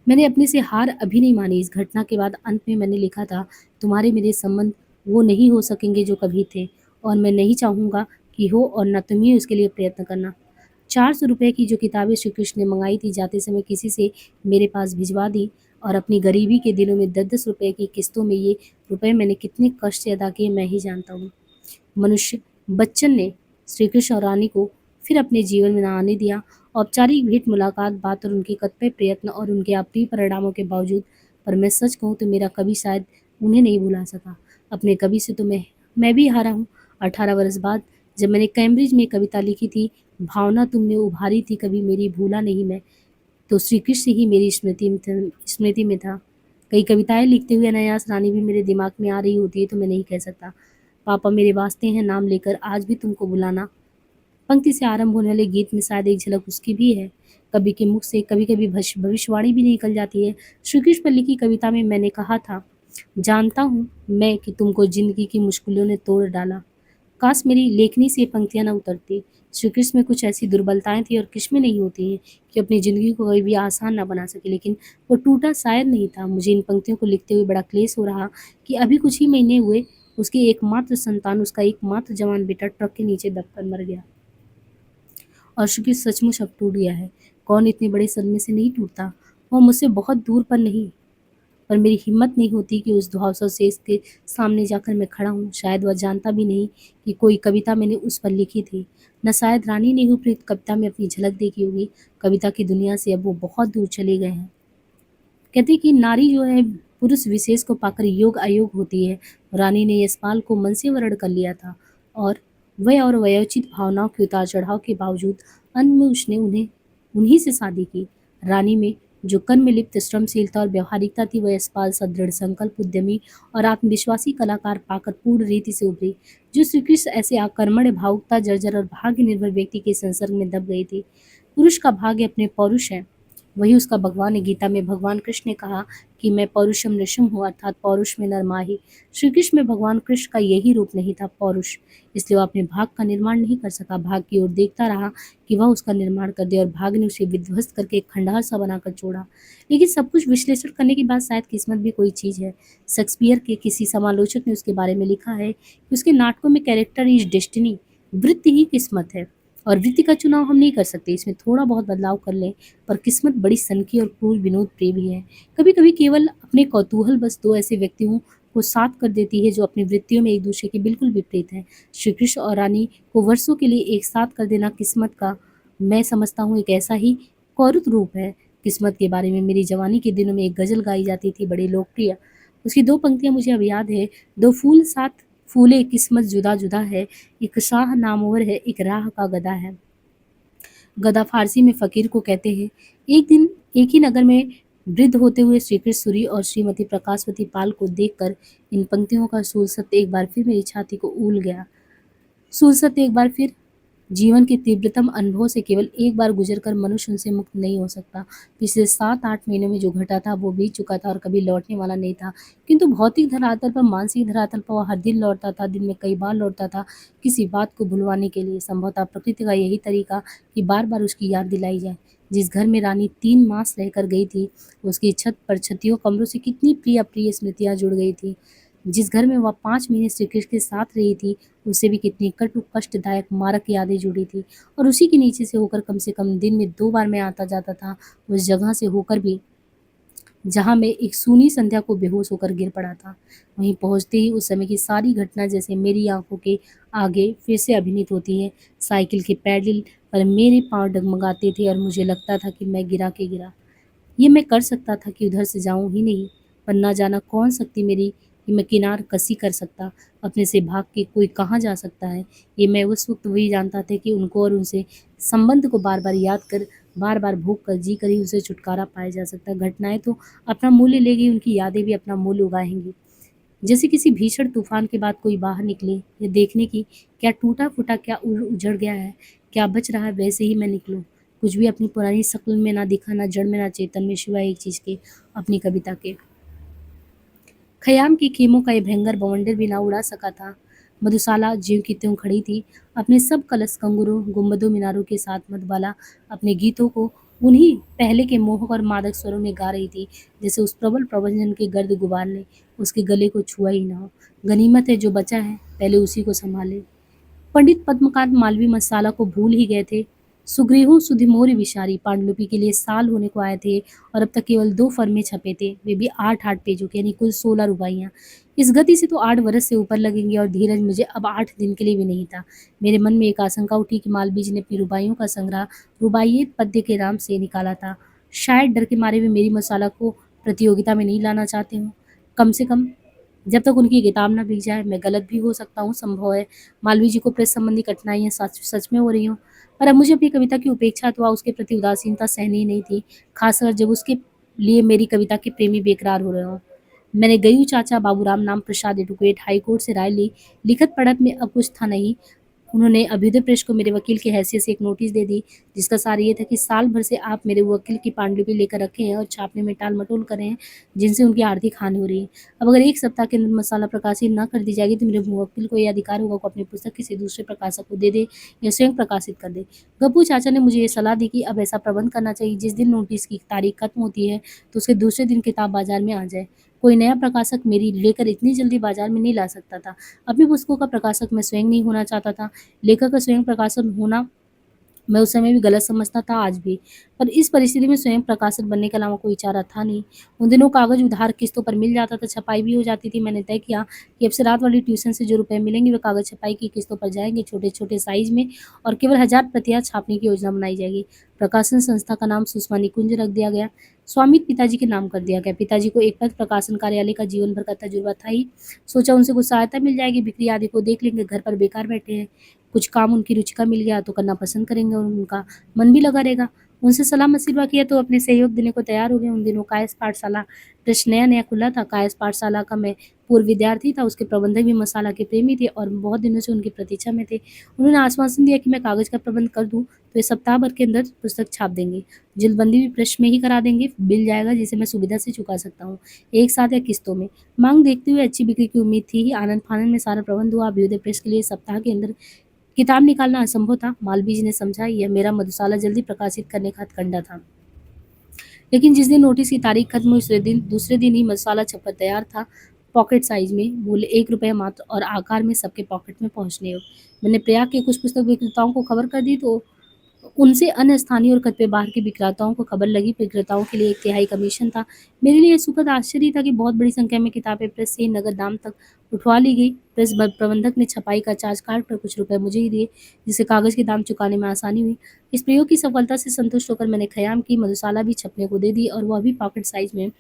S1: मैंने अपने से हार अभी नहीं मानी। इस घटना के बाद अंत में मैंने लिखा था, तुम्हारे मेरे संबंध वो नहीं हो सकेंगे जो कभी थे, और मैं नहीं चाहूँगा कि हो, और न तुम ही उसके लिए प्रयत्न करना। 400 रुपये की जो किताबें श्री कृष्ण ने मंगाई थी, जाते समय किसी से मेरे पास भिजवा दी। और अपनी गरीबी के दिनों में 10-10 रुपये की किस्तों में ये रुपए मैंने कितने कष्ट से अदा किए मैं ही जानता हूँ। मनुष्य बच्चन ने श्री कृष्ण और रानी को फिर अपने जीवन में न आने दिया। औपचारिक भेंट मुलाकात, बात और उनके कतिपय प्रयत्न और उनके अप्रिय परिणामों के बावजूद, पर मैं सच कहूँ तो मेरा कभी शायद उन्हें नहीं भुला सका। अपने कवि से तो मैं भी हारा हूँ। 18 वर्ष बाद जब मैंने कैम्ब्रिज में कविता लिखी थी, भावना तुमने उभारी थी कभी मेरी भूला नहीं मैं, तो श्री कृष्ण ही मेरी स्मृति में था। कई कविताएं लिखते हुए अनायास रानी भी मेरे दिमाग में आ रही होती है तो मैं नहीं कह सकता। पापा मेरे वास्ते हैं नाम लेकर आज भी तुमको बुलाना। पंक्ति से आरंभ होने वाले गीत में शायद एक झलक उसकी भी है। कवि के मुख से कभी कभी भविष्यवाणी भी निकल जाती है। श्री कृष्ण पर लिखी कविता में मैंने कहा था, जानता हूँ मैं कि तुमको जिंदगी की मुश्किलों ने तोड़ डाला। काश मेरी लेखनी से ये पंक्तियां न उतरती। श्री कृष्ण में कुछ ऐसी दुर्बलताएं थी और किसमें नहीं होती हैं कि अपनी जिंदगी को कभी भी आसान ना बना सके, लेकिन वो टूटा शायर नहीं था। मुझे इन पंक्तियों को लिखते हुए बड़ा क्लेश हो रहा कि अभी कुछ ही महीने हुए उसकी एकमात्र संतान, उसका एकमात्र जवान बेटा ट्रक के नीचे दबकर मर गया और श्री कृष्ण सचमुच अब टूट गया है। कौन इतने बड़े सदमे से नहीं टूटता। वह मुझसे बहुत दूर पर नहीं, पर मेरी हिम्मत नहीं होती कि उस दुहावसा शेष के सामने जाकर मैं खड़ा हूँ। शायद वह जानता भी नहीं कि कोई कविता मैंने उस पर लिखी थी। न शायद रानी ने प्रीत कविता में अपनी झलक देखी होगी। कविता की दुनिया से अब वो बहुत दूर चले गए हैं। कहते हैं कि नारी जो है पुरुष विशेष को पाकर योग अयोग होती है। रानी ने यशपाल को मन से वरण कर लिया था और वह और वयोचित भावनाओं के उतार चढ़ाव के बावजूद अंत में उसने उन्हें उन्हीं से शादी की। रानी में जो कर्म में लिप्त श्रमशीलता और व्यवहारिकता थी, वह यशपाल सदृढ़ संकल्प, उद्यमी और आत्मविश्वासी कलाकार पाकर पूर्ण रीति से उभरी। जो श्री कृष्ण ऐसे आकर्मण्य, भावुकता जर्जर और भाग्य निर्भर व्यक्ति के संसर्ग में दब गई थी। पुरुष का भाग्य अपने पौरुष है, वही उसका भगवान है। गीता में भगवान कृष्ण ने कहा कि मैं पौरुषम नृशम हूँ, अर्थात पौरुष में नर माही। श्री कृष्ण में भगवान कृष्ण का यही रूप नहीं था, पौरुष। इसलिए वह अपने भाग का निर्माण नहीं कर सका। भाग की ओर देखता रहा कि वह उसका निर्माण कर दे और भाग ने उसे विध्वस्त करके एक खंडहर सा बनाकर छोड़ा। लेकिन सब कुछ विश्लेषण करने के बाद शायद किस्मत भी कोई चीज़ है। शेक्सपियर के किसी समालोचक ने उसके बारे में लिखा है कि उसके नाटकों में कैरेक्टर इज डेस्टिनी, वृत्ति ही किस्मत है और वृत्ति का चुनाव हम नहीं कर सकते, इसमें थोड़ा बहुत बदलाव कर लें, पर किस्मत बड़ी सनकी और क्रूर विनोद प्रिय भी है। कभी कभी केवल अपने कौतूहल बस दो ऐसे व्यक्तियों को साथ कर देती है जो अपनी वृत्तियों में एक दूसरे के बिल्कुल विपरीत हैं। श्री कृष्ण और रानी को वर्षों के लिए एक साथ कर देना किस्मत का, मैं समझता हूँ, एक ऐसा ही कौरुत रूप है। किस्मत के बारे में मेरी जवानी के दिनों में एक गजल गाई जाती थी, बड़ी लोकप्रिय। उसकी दो पंक्तियां मुझे अब याद है। दो फूल साथ फूले किस्मत जुदा जुदा है, एक शाह नामवर है एक राह का गदा है। गदा फारसी में फकीर को कहते हैं। एक दिन एक ही नगर में वृद्ध होते हुए श्री कृष्ण सूरी और श्रीमती प्रकाशवती पाल को देखकर इन पंक्तियों का सूल सत्य एक बार फिर मेरी छाती को ऊल गया। सूल सत्य एक बार फिर, जीवन के तीव्रतम अनुभव से केवल एक बार गुजरकर मनुष्य उनसे मुक्त नहीं हो सकता। पिछले 7-8 महीनों में जो घटा था वो बीत चुका था और कभी लौटने वाला नहीं था, किंतु भौतिक धरातल पर, मानसिक धरातल पर वह हर दिन लौटता था, दिन में कई बार लौटता था, किसी बात को भुलवाने के लिए। संभवतः प्रकृति का यही तरीका कि बार बार उसकी याद दिलाई जाए। जिस घर में रानी 3 मास रहकर गई थी, उसकी छत पर छतियों कमरों से कितनी प्रिय अप्रिय स्मृतियां जुड़ गई थी। जिस घर में वह 5 महीने श्री कृष्ण के साथ रही थी, उससे भी कितनी कटु कष्टदायक मारक यादें जुड़ी थी। और उसी के नीचे से होकर कम से कम दिन में 2 बार मैं आता जाता था, उस जगह से होकर भी जहाँ मैं एक सूनी संध्या को बेहोश होकर गिर पड़ा था। वहीं पहुँचते ही उस समय की सारी घटना जैसे मेरी आंखों के आगे फिर से अभिनीत होती है। साइकिल के पैडल पर मेरे पाँव डगमगाते थे और मुझे लगता था कि मैं गिरा के गिरा। ये मैं कर सकता था कि उधर से जाऊं ही नहीं, पर ना जाना कौन सकती मेरी कि मैं किनार कसी कर सकता, अपने से भाग के कोई कहाँ जा सकता है। ये मैं उस वक्त वही जानता था कि उनको और उनसे संबंध को बार बार याद कर, बार बार भूख कर, जी कर ही उसे छुटकारा पाया जा सकता। घटनाएं तो अपना मूल्य लेगी, उनकी यादें भी अपना मूल्य उगाएंगी। जैसे किसी भीषण तूफान के बाद कोई बाहर निकले, ये देखने की क्या टूटा फूटा, क्या उजड़ गया है, क्या बच रहा है, वैसे ही मैं निकलूं। कुछ भी अपनी पुरानी शक्ल में ना दिखा, ना जड़ में ना चेतन में, सिवाय एक चीज के, अपनी कविता के। खयाम की खेमों का ये भयंकर बवंडर भी ना उड़ा सका था। मधुशाला ज्यों की त्यों खड़ी थी, अपने सब कलश कंगुरों गुंबदों मीनारों के साथ। मधुबाला अपने गीतों को उन्हीं पहले के मोहक और मादक स्वरों में गा रही थी, जैसे उस प्रबल प्रवचन के गर्द गुबार ने उसके गले को छुआ ही ना हो। गनीमत है जो बचा है, पहले उसी को संभाले। पंडित पद्मकांत मालवी मसाला को भूल ही गए थे। सुग्रीव सुधिमोर विषारी पांडुलिपि के लिए साल होने को आए थे और अब तक केवल 2 फर्मे छपे थे, वे भी 8-8 पेजों के, यानी कुल 16 रुबाइयाँ। इस गति से तो 8 वर्ष से ऊपर लगेंगे और धीरज मुझे अब 8 दिन के लिए भी नहीं था। मेरे मन में एक आशंका उठी कि मालवीय जी ने अपनी रुबाइयों का संग्रह रुबाइयत पद्य के नाम से निकाला था। शायद डर के मारे वे मेरी मसाला को प्रतियोगिता में नहीं लाना चाहते हों। कम से कम जब तक उनकी किताब ना बिक जाए। मैं गलत भी हो सकता हूँ, संभव है मालवीय जी को प्रेस संबंधी कठिनाइयाँ सच सच में हो रही हों, पर अब मुझे अपनी कविता की उपेक्षा अथवा उसके प्रति उदासीनता सहनीय नहीं थी, खासकर जब उसके लिए मेरी कविता के प्रेमी बेकरार हो रहे हों। मैंने गयू चाचा बाबूराम नाम प्रसाद एडवोकेट हाईकोर्ट से राय ली। लिखत पढ़त में अब कुछ था नहीं। उन्होंने अभ्युदय प्रेस को मेरे वकील की हैसियत से एक नोटिस दे दी, जिसका सार ये था कि साल भर से आप मेरे वकील की पांडुलिपि लेकर रखे हैं और छापने में टाल-मटोल कर रहे हैं, जिनसे उनकी आर्थिक हानि हो रही है। अब अगर 1 सप्ताह के अंदर मसाला प्रकाशित न कर दी जाएगी, तो मेरे मुवक्किल को ये अधिकार होगा कि अपनी पुस्तक किसी दूसरे प्रकाशक को दे दे या स्वयं प्रकाशित कर दे। गप्पू चाचा ने मुझे ये सलाह दी कि अब ऐसा प्रबंध करना चाहिए, जिस दिन नोटिस की तारीख खत्म होती है, तो उसके दूसरे दिन किताब बाजार में आ जाए। कोई नया प्रकाशक मेरी लेकर इतनी जल्दी बाजार में नहीं ला सकता था। अपनी पुस्तकों का प्रकाशक मैं स्वयं नहीं होना चाहता था। लेखक का स्वयं प्रकाशन होना मैं उस समय भी गलत समझता था, आज भी। पर इस परिस्थिति में स्वयं प्रकाशक बनने के अलावा कोई चारा था नहीं। उन दिनों कागज़ उधार किस्तों पर मिल जाता था, छपाई भी हो जाती थी। मैंने तय किया कि अब से रात वाली ट्यूशन से जो रुपए मिलेंगे, वे कागज़ छपाई की किस्तों पर जाएँगे, छोटे-छोटे साइज़ में, और केवल 1000 प्रतियाँ छापने की योजना बनाई जाएगी। प्रकाशन संस्था का नाम सुषमा निकुंज रख दिया गया। स्वामित्व पिताजी के नाम कर दिया गया। पिताजी को एक पत्र प्रकाशन कार्यालय का जीवन भर का तजुर्बा था ही। सोचा उनसे कुछ सहायता मिल जाएगी, बिक्री आदि को देख लेंगे, घर पर बेकार बैठे हैं। कुछ काम उनकी रुचि का मिल गया तो करना पसंद करेंगे और उनका मन भी लगा रहेगा। उनसे सलाह-मशविरा किया तो अपने सहयोग देने को तैयार हो गए। उन दिनों कायस्थ पाठशाला ट्रस्ट नया-नया खुला था। कायस्थ पाठशाला का मैं पूर्व विद्यार्थी था। उसके प्रबंधक भी मसाला के प्रेमी थे और बहुत दिनों से उनकी प्रतीक्षा में थे। उन्होंने आश्वासन दिया कि मैं कागज़ का प्रबंध कर दूँ, तो ये सप्ताह भर के अंदर पुस्तक छाप देंगे। जल्दबंदी भी प्रेस में ही करा देंगे, मिल जाएगा जिसे मैं सुविधा से चुका सकता हूँ, एक साथ या किस्तों में। माँग देखते हुए अच्छी बिक्री की उम्मीद थी ही। आनन-फानन में सारा प्रबंध हुआ। अभ्युदय प्रेस के लिए सप्ताह के अंदर किताब निकालना असंभव था। मालवीय जी ने समझा, यह मेरा मधुशाला जल्दी प्रकाशित करने का हथकंडा था। लेकिन जिस दिन नोटिस की तारीख खत्म हुई, दूसरे दिन ही मसाला छपकर तैयार था, पॉकेट साइज में, मूल्य 1 रुपया मात्र और आकार में सबके पॉकेट में पहुंचने योग्य। मैंने प्रयाग के कुछ पुस्तक विक्रेताओं को खबर कर दी, तो उनसे अन्य स्थानीय और कतिपय बाहर के विक्रेताओं को खबर लगी। विक्रेताओं के लिए 1/3 कमीशन था। मेरे लिए यह सुखद आश्चर्य था कि बहुत बड़ी संख्या में किताबें प्रेस से ही नगद दाम तक उठवा ली गई। प्रेस प्रबंधक ने छपाई का चार्ज काट कर कुछ रुपए मुझे ही दिए, जिससे कागज के दाम चुकाने में आसानी हुई। इस प्रयोग की सफलता से संतुष्ट होकर मैंने ख़याम की मधुशाला भी छपने को दे दी, और वह भी पॉकेट साइज में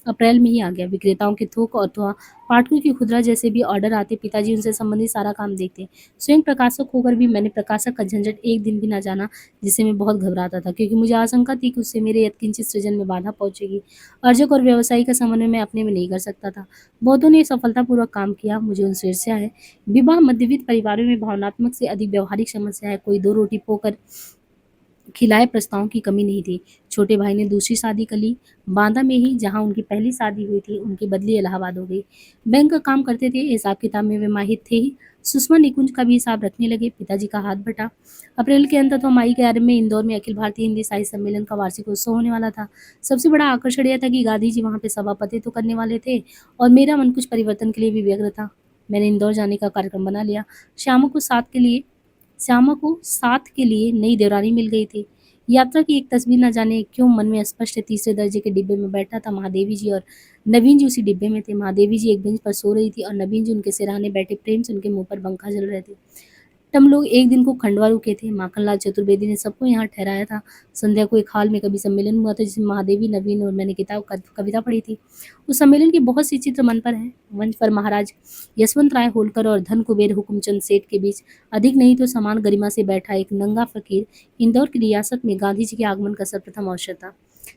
S1: अप्रैल में ही आ गया। विक्रेताओं के थोक अथवा पाठकों की खुदरा जैसे भी ऑर्डर आते, पिताजी उनसे संबंधित सारा काम देखते। स्वयं प्रकाशक होकर भी मैंने प्रकाशक का झंझट एक दिन भी ना जाना, जिससे मैं बहुत घबराता था, क्योंकि मुझे आशंका थी कि उससे मेरे यत्किंचित सृजन में बाधा पहुंचेगी। अर्जक और व्यवसायी का समन्वय मैं अपने में नहीं कर सकता था। बहुतों ने सफलतापूर्वक काम किया, मुझे उनसे ईर्ष्या है। विवाह मध्यवित्त परिवारों में भावनात्मक से अधिक व्यवहारिक समस्या है। कोई 2 रोटी पोकर खिलाए प्रस्तावों की कमी नहीं थी। छोटे भाई ने दूसरी शादी कर ली, बांदा में ही, जहाँ उनकी पहली शादी हुई थी। उनकी बदली इलाहाबाद हो गई। बैंक का काम करते थे, हिसाब-किताब में वे माहिर थे ही। सुषमा निकुंज का भी हिसाब रखने लगे। पिताजी का हाथ बँटा। अप्रैल के अंत अथवा मई के आरंभ में इंदौर में अखिल भारतीय हिंदी साहित्य सम्मेलन का वार्षिक उत्सव होने वाला था। सबसे बड़ा आकर्षण यह था कि गांधी जी वहाँ पे सभापति तो करने वाले थे, और मेरा मन कुछ परिवर्तन के लिए भी व्यग्र था। मैंने इंदौर जाने का कार्यक्रम बना लिया। श्यामा को साथ के लिए नई देवरानी मिल गई थी। यात्रा की एक तस्वीर न जाने क्यों मन में स्पष्ट है। तीसरे दर्जे के डिब्बे में बैठा था। महादेवी जी और नवीन जी उसी डिब्बे में थे। महादेवी जी एक बेंच पर सो रही थी और नवीन जी उनके सिरहाने बैठे प्रेम से उनके मुंह पर पंखा झल रहे थे। हम लोग एक दिन को खंडवा रुके थे। माखनलाल चतुर्वेदी ने सबको यहाँ ठहराया था। संध्या को एक हॉल में कभी सम्मेलन हुआ था, जिसमें महादेवी, नवीन और मैंने कविता पढ़ी थी। उस सम्मेलन के बहुत सी चित्र मन पर है। मंच पर महाराज यशवंत राय होलकर और धन कुबेर हुकुमचंद सेठ के बीच अधिक नहीं तो समान गरिमा से बैठा एक नंगा फकीर इंदौर की रियासत में गांधी जी के आगमन का सर्वप्रथम अवसर था।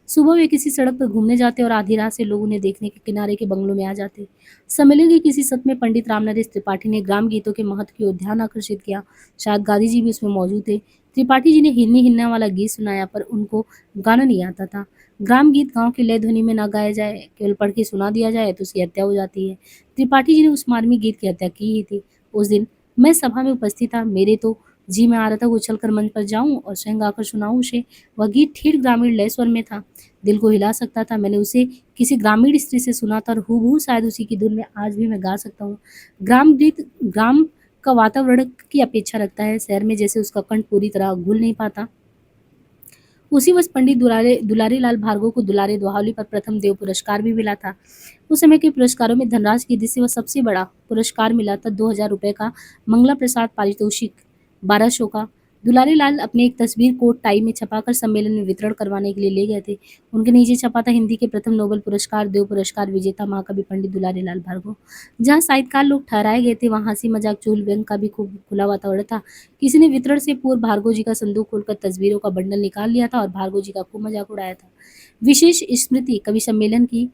S1: सुबह वे किसी सड़क पर घूमने जाते और आधी रात से लोग उन्हें देखने के किनारे के बंगलों में आ जाते। सम्मेलन के किसी सत्र में पंडित रामनरेश त्रिपाठी ने ग्राम गीतों के महत्व की ओर ध्यान आकर्षित किया। शायद गांधी जी भी उसमें मौजूद थे। त्रिपाठी जी ने हिन्नी हिन्ना वाला गीत सुनाया, पर उनको गाना नहीं आता था। ग्राम गीत गांव की लय ध्वनि में ना गाया जाए, केवल पढ़ के सुना दिया जाए तो उसकी हत्या हो जाती है। त्रिपाठी जी ने उस मार्मिक गीत की हत्या की ही थी। उस दिन मैं सभा में उपस्थित था। मेरे तो जी में आ रहा था उछल कर मंच पर जाऊं और स्वयं गाकर सुनाऊं उसे। वह गीत ठेठ ग्रामीण लय स्वर में था, दिल को हिला सकता था। मैंने उसे किसी ग्रामीण स्त्री से सुना था और हूबहू शायद उसी की धुन में आज भी मैं गा सकता हूँ। ग्राम का वातावरण की अपेक्षा रखता है, शहर में जैसे उसका कंठ पूरी तरह घुल नहीं पाता। उसी वर्ष पंडित दुलारी लाल भार्गव को दुलारे दोहावली पर प्रथम देव पुरस्कार भी मिला था। उस समय के पुरस्कारों में धनराज की दृष्टि से वह सबसे बड़ा पुरस्कार मिला था। 2000 रुपये का मंगला प्रसाद पारितोषिक, 1200 का दुलारी लाल अपने एक तस्वीर कोट टाई में छपाकर सम्मेलन में वितरण करवाने के लिए ले गए थे। उनके नीचे छपा था हिंदी के प्रथम नोबेल पुरस्कार, देव पुरस्कार विजेता महाकवि पंडित दुलारी लाल भार्गव। जहाँ साहित्यकार लोग ठहराए गए थे, वहाँ हंसी मजाक चुल व्यंग का भी खूब खुला वातावरण था। किसी ने वितरण से पूर्व भार्गव जी का संदूक खोलकर तस्वीरों का बंडल निकाल लिया था और भार्गव जी का खूब मजाक उड़ाया था। विशेष स्मृति कवि सम्मेलन की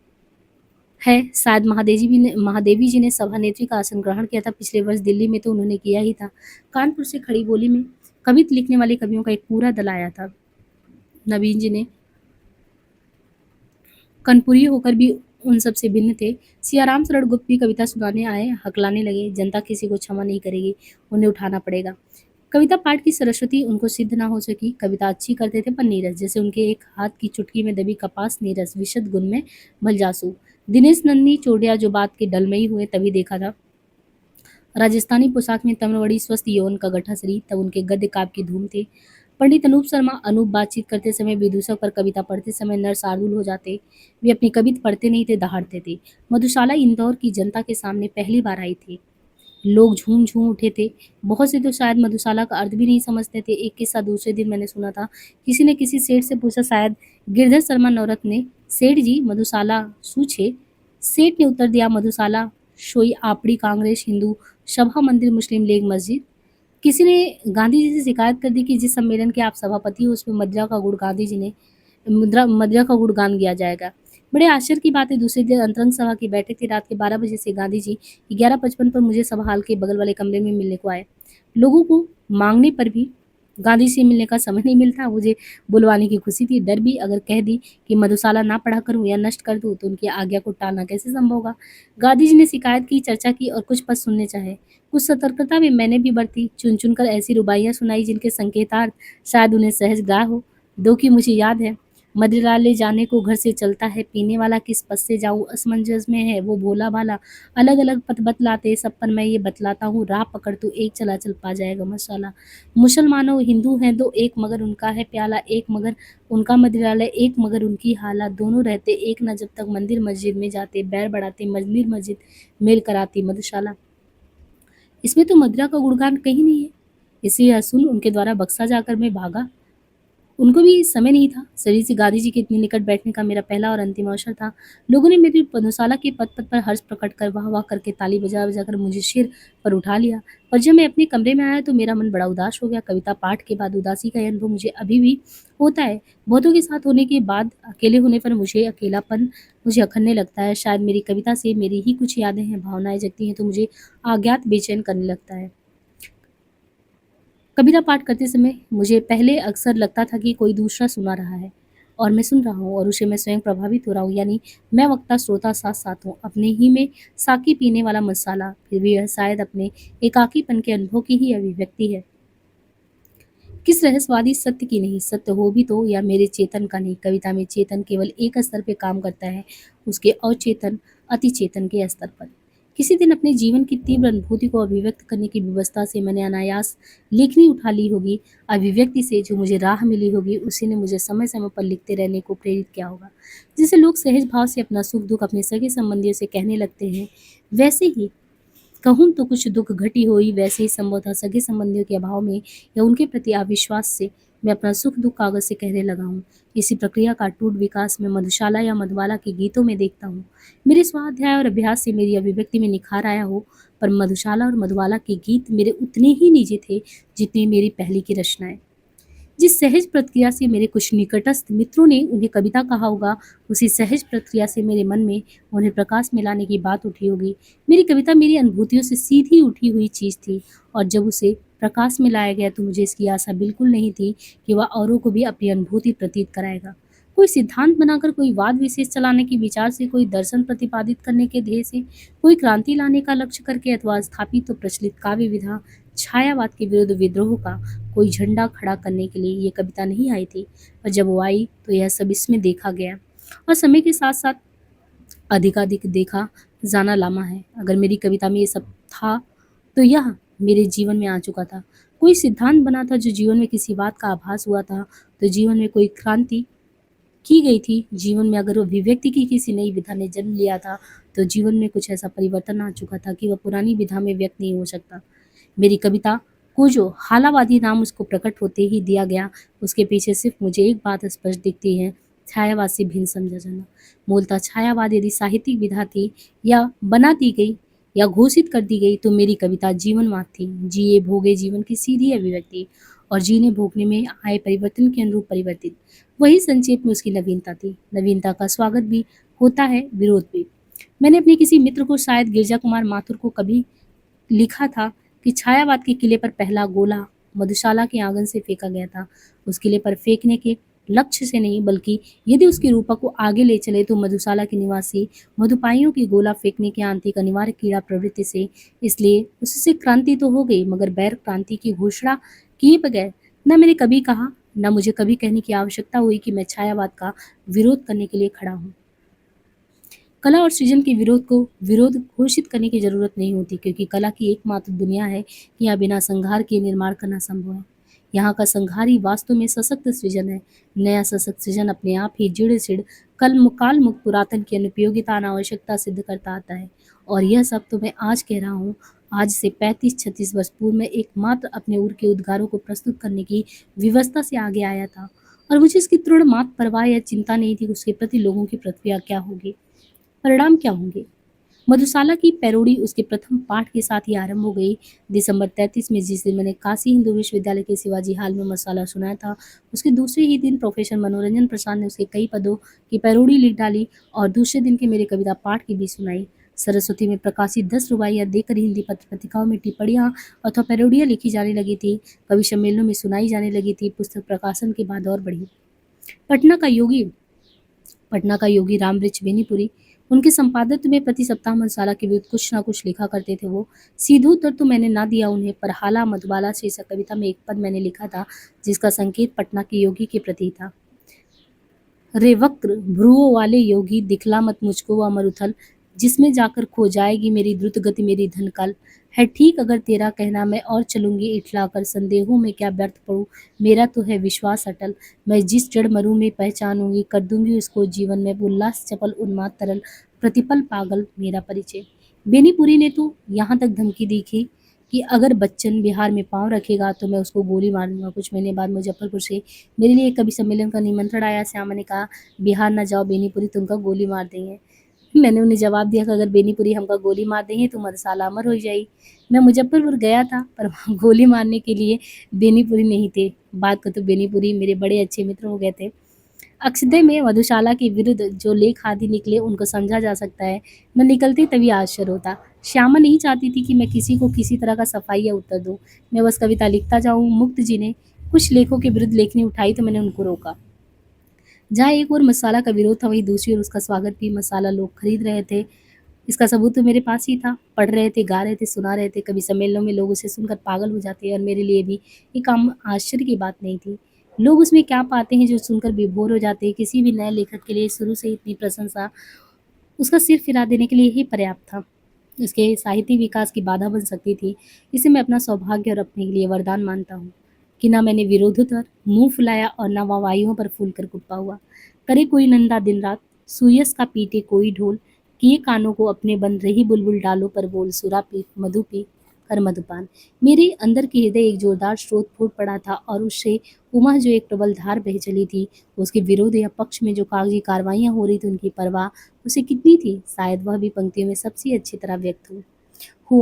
S1: है। शायद महादेवी जी ने सभानेत्री का आसन ग्रहण किया था। पिछले वर्ष दिल्ली में तो उन्होंने किया ही था। कानपुर से खड़ी बोली में कविता लिखने वाले कवियों का एक पूरा दल आया था। नवीन जी ने कनपुरी होकर भी उन सब से भिन्न थे। सियाराम शरण गुप्त भी कविता सुनाने आए, हकलाने लगे। जनता किसी को क्षमा नहीं करेगी, उन्हें उठाना पड़ेगा। कविता पाठ की सरस्वती उनको सिद्ध ना हो सकी। कविता अच्छी करते थे पर नीरस, जैसे उनके एक हाथ की चुटकी में दबी कपास नीरस, विशद गुण में भलजासु। दिनेश नंदनी चोटिया जो बात के डलमई हुए तभी देखा था। राजस्थानी पोशाक में तमरवड़ी स्वस्थ यौवन का गठा शरीर, तब उनके गद्य काव्य की धूम थे। पंडित अनूप शर्मा अनूप बातचीत करते समय विदूषक पर कविता पढ़ते समय नर शार्दुल हो जाते। वे अपनी कविता पढ़ते नहीं थे, दहाड़ते थे। मधुशाला इंदौर की जनता के सामने पहली बार आई थी। लोग झूम झूम उठे थे। बहुत से तो शायद मधुशाला का अर्थ भी नहीं समझते थे। एक किस्सा दूसरे दिन मैंने सुना था। किसी ने किसी सेठ से पूछा, शायद गिरधर शर्मा नौरत ने, सेठ जी मधुशाला सूछे। सेठ ने उत्तर दिया, मधुशाला सोई आपड़ी कांग्रेस हिंदू सभा मंदिर मुस्लिम लीग मस्जिद। किसी ने गांधी जी से शिकायत कर दी कि जिस सम्मेलन के आप सभापति हो उसमें मदिरा का गुण गान किया जाएगा। बड़े आश्चर्य की बात है, दूसरे दिन अंतरंग सभा की बैठक थी। रात के 12 बजे से गांधी जी 11:55 पर मुझे सभा हाल के बगल वाले कमरे में मिलने को आए। लोगों को मांगने पर भी गांधी से मिलने का समय नहीं मिलता। मुझे बुलवाने की खुशी थी, डर भी। अगर कह दी कि मधुशाला ना पढ़ा करूं या नष्ट कर दूं तो उनकी आज्ञा को टालना कैसे संभव होगा। गांधी जी ने शिकायत की, चर्चा की और कुछ पद सुनने चाहे। कुछ सतर्कता में मैंने भी बरती, चुन चुनकर ऐसी रुबाइयां सुनाई जिनके संकेतार्थ शायद उन्हें सहज ग्राह हो। दो की मुझे याद है। मदिरा ले जाने को घर से चलता है, पीने वाला किस पद से जाऊं, असमंजस में है वो भोला भाला। अलग अलग पद बतलाते, सब पर मैं ये बतलाता हूँ, राह पकड़ तू एक चला चल पा जाएगा मसाला। मुसलमानों हिंदू हैं दो एक मगर उनका है प्याला, एक मगर उनका मदिरालय, एक मगर उनकी हाला। दोनों रहते एक न जब तक मंदिर मस्जिद में जाते, बैर बढ़ाते मंदिर मस्जिद मेल कराती मधुशाला। इसमें तो मदिरा का गुणगान कहीं नहीं है। इसे यह सुन उनके द्वारा बक्सा जाकर मैं भागा। उनको भी समय नहीं था। शरीर से गांधी जी के इतने निकट बैठने का मेरा पहला और अंतिम अवसर था। लोगों ने मेरी पद्मशाला के पद पद पर हर्ष प्रकट कर वाह वाह करके ताली बजा बजा कर मुझे सिर पर उठा लिया। पर जब मैं अपने कमरे में आया तो मेरा मन बड़ा उदास हो गया। कविता पाठ के बाद उदासी का यह अनुभव मुझे अभी भी होता है। बहुतों के साथ होने के बाद अकेले होने पर मुझे अकेलापन मुझे अखरने लगता है। शायद मेरी कविता से मेरी ही कुछ यादें हैं, भावनाएं जगती हैं तो मुझे अज्ञात बेचैन करने लगता है। कविता पाठ करते समय मुझे पहले अक्सर लगता था कि कोई दूसरा सुना रहा है और मैं सुन रहा हूँ और उसे मैं स्वयं प्रभावित हो रहा हूँ, यानी मैं वक्ता श्रोता साथ साथ हूँ, अपने ही में साकी पीने वाला मसाला। फिर भी यह शायद अपने एकाकीपन के अनुभव की ही अभिव्यक्ति है। किस रहस्यवादी सत्य की नहीं, सत्य हो भी तो या मेरे चेतन का नहीं। कविता में चेतन केवल एक स्तर पे काम करता है, उसके अचेतन अति चेतन के स्तर पर। किसी दिन अपने जीवन की तीव्र अनुभूति को अभिव्यक्त करने की व्यवस्था से मैंने अनायास लेखनी उठा ली होगी। अभिव्यक्ति से जो मुझे राह मिली होगी उसी ने मुझे समय समय पर लिखते रहने को प्रेरित किया होगा। जैसे लोग सहज भाव से अपना सुख दुख अपने सगे संबंधियों से कहने लगते हैं, वैसे ही कहूँ तो कुछ दुख घटी हुई। वैसे ही संभवतः सगे संबंधियों के अभाव में या उनके प्रति अविश्वास से मैं अपना सुख दुख कागज से कहने लगा हूँ। इसी प्रक्रिया का अटूट विकास मैं मधुशाला या मधुबाला के गीतों में देखता हूँ। मेरे स्वाध्याय और अभ्यास से मेरी अभिव्यक्ति में निखार आया हो, पर मधुशाला और मधुबाला के गीत मेरे उतने ही निजी थे जितनी मेरी पहली की रचनाएं। जिस सहज प्रक्रिया से मेरे कुछ निकटस्थ मित्रों ने उन्हें कविता कहा होगा, उसी सहज प्रक्रिया से मेरे मन में उन्हें प्रकाश में लाने की बात उठी होगी। मेरी कविता मेरी अनुभूतियों से सीधी उठी हुई चीज थी और जब उसे प्रकाश में लाया गया तो मुझे इसकी आशा बिल्कुल नहीं थी कि वह औरों को भी अपनी अनुभूति प्रतीत कराएगा। कोई सिद्धांत बनाकर, कोई वाद विशेष चलाने के विचार से, कोई दर्शन प्रतिपादित करने के ध्येय से, कोई क्रांति लाने का लक्ष्य करके अथवा स्थापित तो प्रचलित काव्य विधा छायावाद के विरुद्ध विद्रोह का कोई झंडा खड़ा करने के लिए ये कविता नहीं आई थी। और जब वो आई तो यह सब इसमें देखा गया और समय के साथ साथ अधिकाधिक देखा जाना लामा है। अगर मेरी कविता में ये सब था तो यह मेरे जीवन में आ चुका था। कोई सिद्धांत बना था जो जीवन में किसी बात का आभास हुआ था, तो जीवन में कोई क्रांति की गई थी। जीवन में अगर वो अभिव्यक्ति की किसी नई विधा ने जन्म लिया था तो जीवन में कुछ ऐसा परिवर्तन आ चुका था कि वह पुरानी विधा में व्यक्त नहीं हो सकता। मेरी कविता वो जो हालावादी नाम उसको प्रकट होते ही दिया गया, उसके पीछे सिर्फ मुझे एक बात स्पष्ट दिखती है, छायावाद से भिन्न समझा जाना। मूलतः छायावाद यदि साहित्यिक विधा थी या बना दी गई या घोषित कर दी गई तो मेरी कविता जीवनवाद थी, जिए भोगे जीवन की सीधी अभिव्यक्ति और जीने भोगने में आए परिवर्तन के अनुरूप परिवर्तित। वही संक्षेप में उसकी नवीनता थी। नवीनता का स्वागत भी होता है, विरोध भी। मैंने अपने किसी मित्र को, शायद गिरजा कुमार माथुर को, कभी लिखा था कि छायावाद के किले पर पहला गोला मधुशाला के आंगन से फेंका गया था। उस किले पर फेंकने के लक्ष्य से नहीं, बल्कि यदि उसके रूपक को आगे ले चले तो मधुशाला के निवासी मधुपाइयों की गोला फेंकने के आंतरिक अनिवार्य कीड़ा प्रवृत्ति से। इसलिए उससे क्रांति तो हो गई, मगर बैर क्रांति की घोषणा किए बगैर न मैंने कभी कहा, न मुझे कभी कहने की आवश्यकता हुई कि मैं छायावाद का विरोध करने के लिए खड़ा हूँ। कला और सृजन के विरोध को विरोध घोषित करने की जरूरत नहीं होती, क्योंकि कला की एकमात्र दुनिया है कि यहाँ बिना संघार के निर्माण करना संभव है। यहाँ का संघार ही वास्तव में सशक्त सृजन है। नया सशक्त सृजन अपने आप ही जड़ सिड़ काल मुक्त पुरातन की अनुपयोगिता अनावश्यकता सिद्ध करता आता है। और यह सब तो मैं आज कह रहा हूँ, आज से 35-36 वर्ष पूर्व में एकमात्र अपने उर के उद्गारों को प्रस्तुत करने की व्यवस्था से आगे आया था, और मुझे इसकी तृण मात्र परवाह या चिंता नहीं थी उसके प्रति लोगों की प्रतिक्रिया क्या होगी, परिणाम क्या होंगे। मधुशाला की पैरोडी उसके प्रथम पाठ के साथ ही आरंभ हो गई। दिसंबर 33 में, जिस दिन मैंने काशी हिंदू विश्वविद्यालय के शिवाजी हाल में मसाला सुनाया था, उसके दूसरे ही दिन प्रोफेसर मनोरंजन प्रसाद ने उसके कई पदों की पैरोडी लिख डाली और दूसरे दिन के मेरे कविता पाठ की भी सुनाई। सरस्वती में प्रकाशित 10 रुबाइयाँ देकर हिंदी पत्र पत्रिकाओं में टिप्पणियाँ अथवा पैरोडियाँ लिखी जाने लगी थी, कवि सम्मेलनों में सुनाई जाने लगी थी। पुस्तक प्रकाशन के बाद और बढ़ी। पटना का योगी पटना का योगी रामवृक्ष बेनीपुरी, उनके संपादक में प्रति सप्ताह मधुशाला के विरुद्ध कुछ न कुछ लिखा करते थे। वो सीधे उत्तर तो मैंने ना दिया उन्हें, पर हाला मधुबाला शीर्षक कविता में एक पद मैंने लिखा था जिसका संकेत पटना के योगी के प्रति था। रे वक्र भ्रुओं वाले योगी, दिखला मत मुझको वह मरुथल, जिसमें जाकर खो जाएगी मेरी द्रुत गति मेरी धन कल। है ठीक अगर तेरा कहना, मैं और चलूंगी इठलाकर, संदेहों में क्या व्यर्थ पड़ूं, मेरा तो है विश्वास अटल। मैं जिस जड़ मरूं में पहचानूंगी, कर दूंगी उसको जीवन में उल्लास चपल उन्माद तरल, प्रतिपल पागल मेरा परिचय। बेनीपुरी ने तो यहाँ तक धमकी दी थी कि अगर बच्चन बिहार में पाँव रखेगा तो मैं उसको गोली मार दूंगा। कुछ महीने बाद मुजफ्फरपुर से मेरे लिए एक कवि सम्मेलन का निमंत्रण आया। श्यामा ने कहा, बिहार ना जाओ बेनीपुरी, तुमका गोली मार देंगे। मैंने उन्हें जवाब दिया कि अगर बेनीपुरी हमका गोली मार देंगे तो मधुशाला अमर हो जाएगी। मैं मुजफ्फरपुर गया था, पर वहाँ गोली मारने के लिए बेनीपुरी नहीं थे। बात को तो बेनीपुरी मेरे बड़े अच्छे मित्र हो गए थे। अक्षदय में मधुशाला के विरुद्ध जो लेख आदि निकले उनको समझा जा सकता है, न निकलते तभी आश्चर्य होता। श्यामा नहीं चाहती थी कि मैं किसी को किसी तरह का सफाई या उत्तर दूं। मैं बस कविता लिखता जाऊं। मुक्त जी ने कुछ लेखों के विरुद्ध लेखनी उठाई तो मैंने उनको रोका। जहाँ एक ओर मसाला का विरोध था, वहीं दूसरी ओर उसका स्वागत भी। मसाला लोग खरीद रहे थे, इसका सबूत तो मेरे पास ही था। पढ़ रहे थे, गा रहे थे, सुना रहे थे। कभी सम्मेलनों में लोग उसे सुनकर पागल हो जाते, और मेरे लिए भी ये काम आश्चर्य की बात नहीं थी। लोग उसमें क्या पाते हैं जो सुनकर विभोर हो जाते हैं। किसी भी नए लेखक के लिए शुरू से इतनी प्रशंसा उसका सिर फिरा देने के लिए ही पर्याप्त था। उसके साहित्यिक विकास की बाधा बन सकती थी। इसे मैं अपना सौभाग्य और अपने लिए वरदान मानता हूँ कि ना मैंने विरोधोत्तर मुंह फुलाया और ना वायुओं पर फूल कर कुप्पा हुआ। करे कोई नंदा दिन रात, सुयस का पीटे कोई ढोल, किए कानों को अपने बंद रही बुलबुल डालो पर बोल, सुरा पी कर मधुपान। मेरे अंदर के हृदय एक जोरदार स्रोत फूट पड़ा था, और उससे उमा जो एक प्रबल धार बह चली थी। उसके विरोध या पक्ष में जो कागजी कार्रवाइयां हो रही थी, उनकी परवाह उसे कितनी थी, शायद वह भी पंक्तियों में सबसे अच्छी तरह व्यक्त हूँ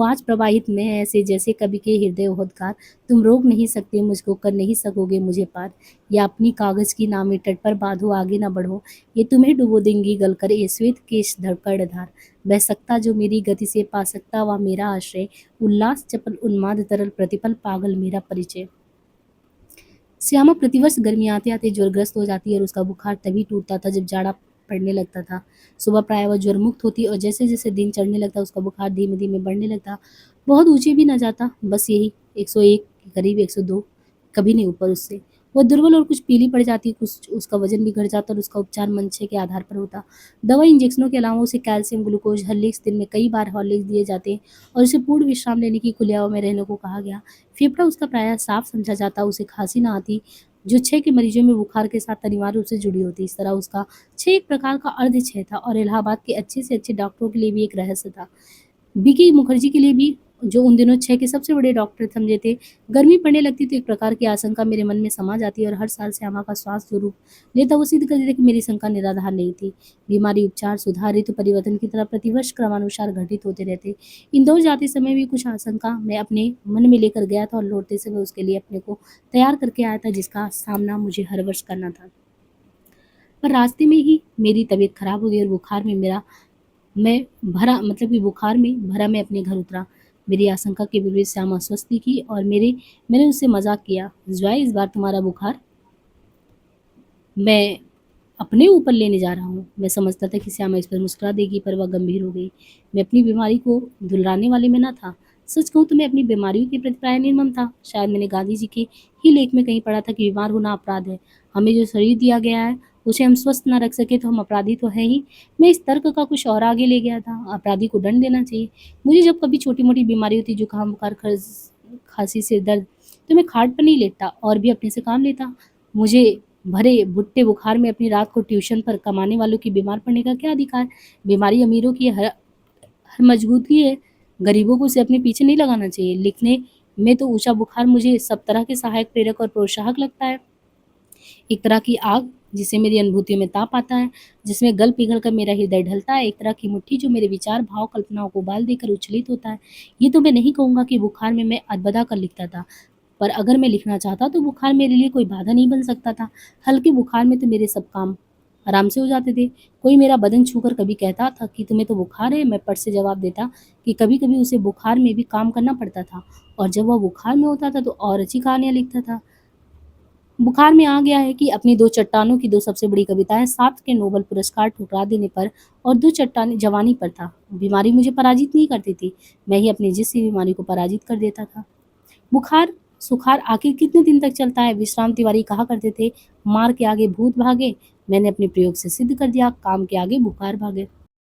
S1: आज प्रवाहित मैं ऐसे जैसे कवि के हृदय उद्गार। तुम रोक नहीं सकते मुझको, कर नहीं सकोगे मुझे पार, या अपनी कागज की नामी तट पर बांधो आगे न बढ़ो, ये तुम्हें डुबो देंगी गलकर ये श्वेत केश धड़कड़ धार। बह सकता जो मेरी गति से, पा सकता वह मेरा आश्रय, उल्लास चपल उन्माद तरल, प्रतिपल पागल मेरा परिचय। श्यामा प्रतिवर्ष गर्मी आते आते ज्वरग्रस्त हो जाती और उसका बुखार तभी टूटता था जब जाड़ा पड़ने लगता था। सुबह प्राय वह ज्वर मुक्त होती और जैसे जैसे दिन चढ़ने लगता उसका बुखार धीमे धीमे बढ़ने लगता। बहुत ऊंचे भी न जाता, बस यही 101 के करीब, 102, कभी नहीं ऊपर उससे। वह दुर्बल और कुछ पीली पड़ जाती, कुछ उसका वजन भी घट जाता और उसका उपचार मंशे के आधार पर होता। दवा इंजेक्शनों के अलावा उसे कैल्शियम, ग्लूकोज, हॉर्लिक्स, दिन में कई बार हॉर्लिक्स दिए जाते और उसे पूर्ण विश्राम लेने की, खुली हवा में रहने को कहा गया। फेफड़ा उसका प्रायः साफ समझा जाता, उसे खांसी न आती जो क्षय के मरीजों में बुखार के साथ अनिवार्य रूप से जुड़ी होती। इस तरह उसका क्षय एक प्रकार का अर्ध क्षय था और इलाहाबाद के अच्छे से अच्छे डॉक्टरों के लिए भी एक रहस्य था। बीके मुखर्जी के लिए भी जो उन दिनों 6 के सबसे बड़े डॉक्टर समझे थे। गर्मी पड़ने लगती तो एक प्रकार की आशंका मेरे मन में समा जाती और हर साल श्यामा का स्वास्थ्य जो रूप लेता वो सिद्ध कर देता कि मेरी शंका निराधार नहीं थी। बीमारी, उपचार, सुधार, ऋतु परिवर्तन की तरह प्रतिवर्ष क्रमानुसार घटित होते रहते। इंदौर जाते समय भी कुछ आशंका मैं अपने मन में लेकर गया था और लौटते समय उसके लिए अपने को तैयार करके आया था, जिसका सामना मुझे हर वर्ष करना था। पर रास्ते में ही मेरी तबीयत खराब हो गई और बुखार में मेरा मैं भरा मतलब कि बुखार में भरा मैं अपने घर उतरा। मेरी आशंका के विपरीत श्याम अस्वस्थ दिखी और मैंने उससे मज़ाक किया, "जॉय, इस बार तुम्हारा बुखार मैं अपने ऊपर लेने जा रहा हूँ।" मैं समझता था कि श्यामा इस पर मुस्कुरा देगी, पर वह गंभीर हो गई। मैं अपनी बीमारी को दुलराने वाले में ना था। सच कहूँ तो मैं अपनी बीमारियों के प्रति प्राय निर्मम था। शायद मैंने गांधी जी के ही लेख में कहीं पढ़ा था कि बीमार होना अपराध है। हमें जो शरीर दिया गया है, उसे हम स्वस्थ ना रख सके तो हम अपराधी तो हैं ही। मैं इस तर्क का कुछ और आगे ले गया था। अपराधी को दंड देना चाहिए। मुझे जब कभी छोटी-मोटी बीमारी होती, जुकाम, बुखार, खाँसी, सिर दर्द, तो मैं खाट पर नहीं लेटता और भी अपने से काम लेता। मुझे भरे भुट्टे बुखार में अपनी रात को ट्यूशन पर कमाने वालों की बीमार पड़ने का क्या अधिकार? बीमारी अमीरों की हर हर मजबूती है, गरीबों को उसे अपने पीछे नहीं लगाना चाहिए। लिखने में तो ऊँचा बुखार मुझे सब तरह के सहायक, प्रेरक और प्रोत्साहक लगता है। एक तरह की आग जिसे मेरी अनुभूतियों में ताप आता है, जिसमें गल पिघल कर मेरा हृदय ढलता है, एक तरह की मुट्ठी जो मेरे विचार, भाव, कल्पनाओं को उबाल देकर उछलित होता है। ये तो मैं नहीं कहूँगा कि बुखार में मैं अदबदा कर लिखता था, पर अगर मैं लिखना चाहता तो बुखार मेरे लिए कोई बाधा नहीं बन सकता था। हल्के बुखार में तो मेरे सब काम आराम से हो जाते थे। कोई मेरा बदन छूकर कभी कहता था कि तुम्हें तो बुखार है, मैं पट से जवाब देता कि कभी-कभी उसे बुखार में भी काम करना पड़ता था, और जब वह बुखार में होता था तो और अच्छी कहानियाँ लिखता था। बुखार में आ गया है कि अपनी 2 चट्टानों की 2 सबसे बड़ी कविताएँ 7 के नोबेल पुरस्कार ठुकरा देने पर और 2 चट्टानें जवानी पर था। बीमारी मुझे पराजित नहीं करती थी, मैं ही अपनी जिस्म बीमारी को पराजित कर देता था। बुखार सुखार आखिर कितने दिन तक चलता है? विश्राम तिवारी कहा करते थे, मार के आगे भूत भागे। मैंने अपने प्रयोग से सिद्ध कर दिया, काम के आगे बुखार भागे।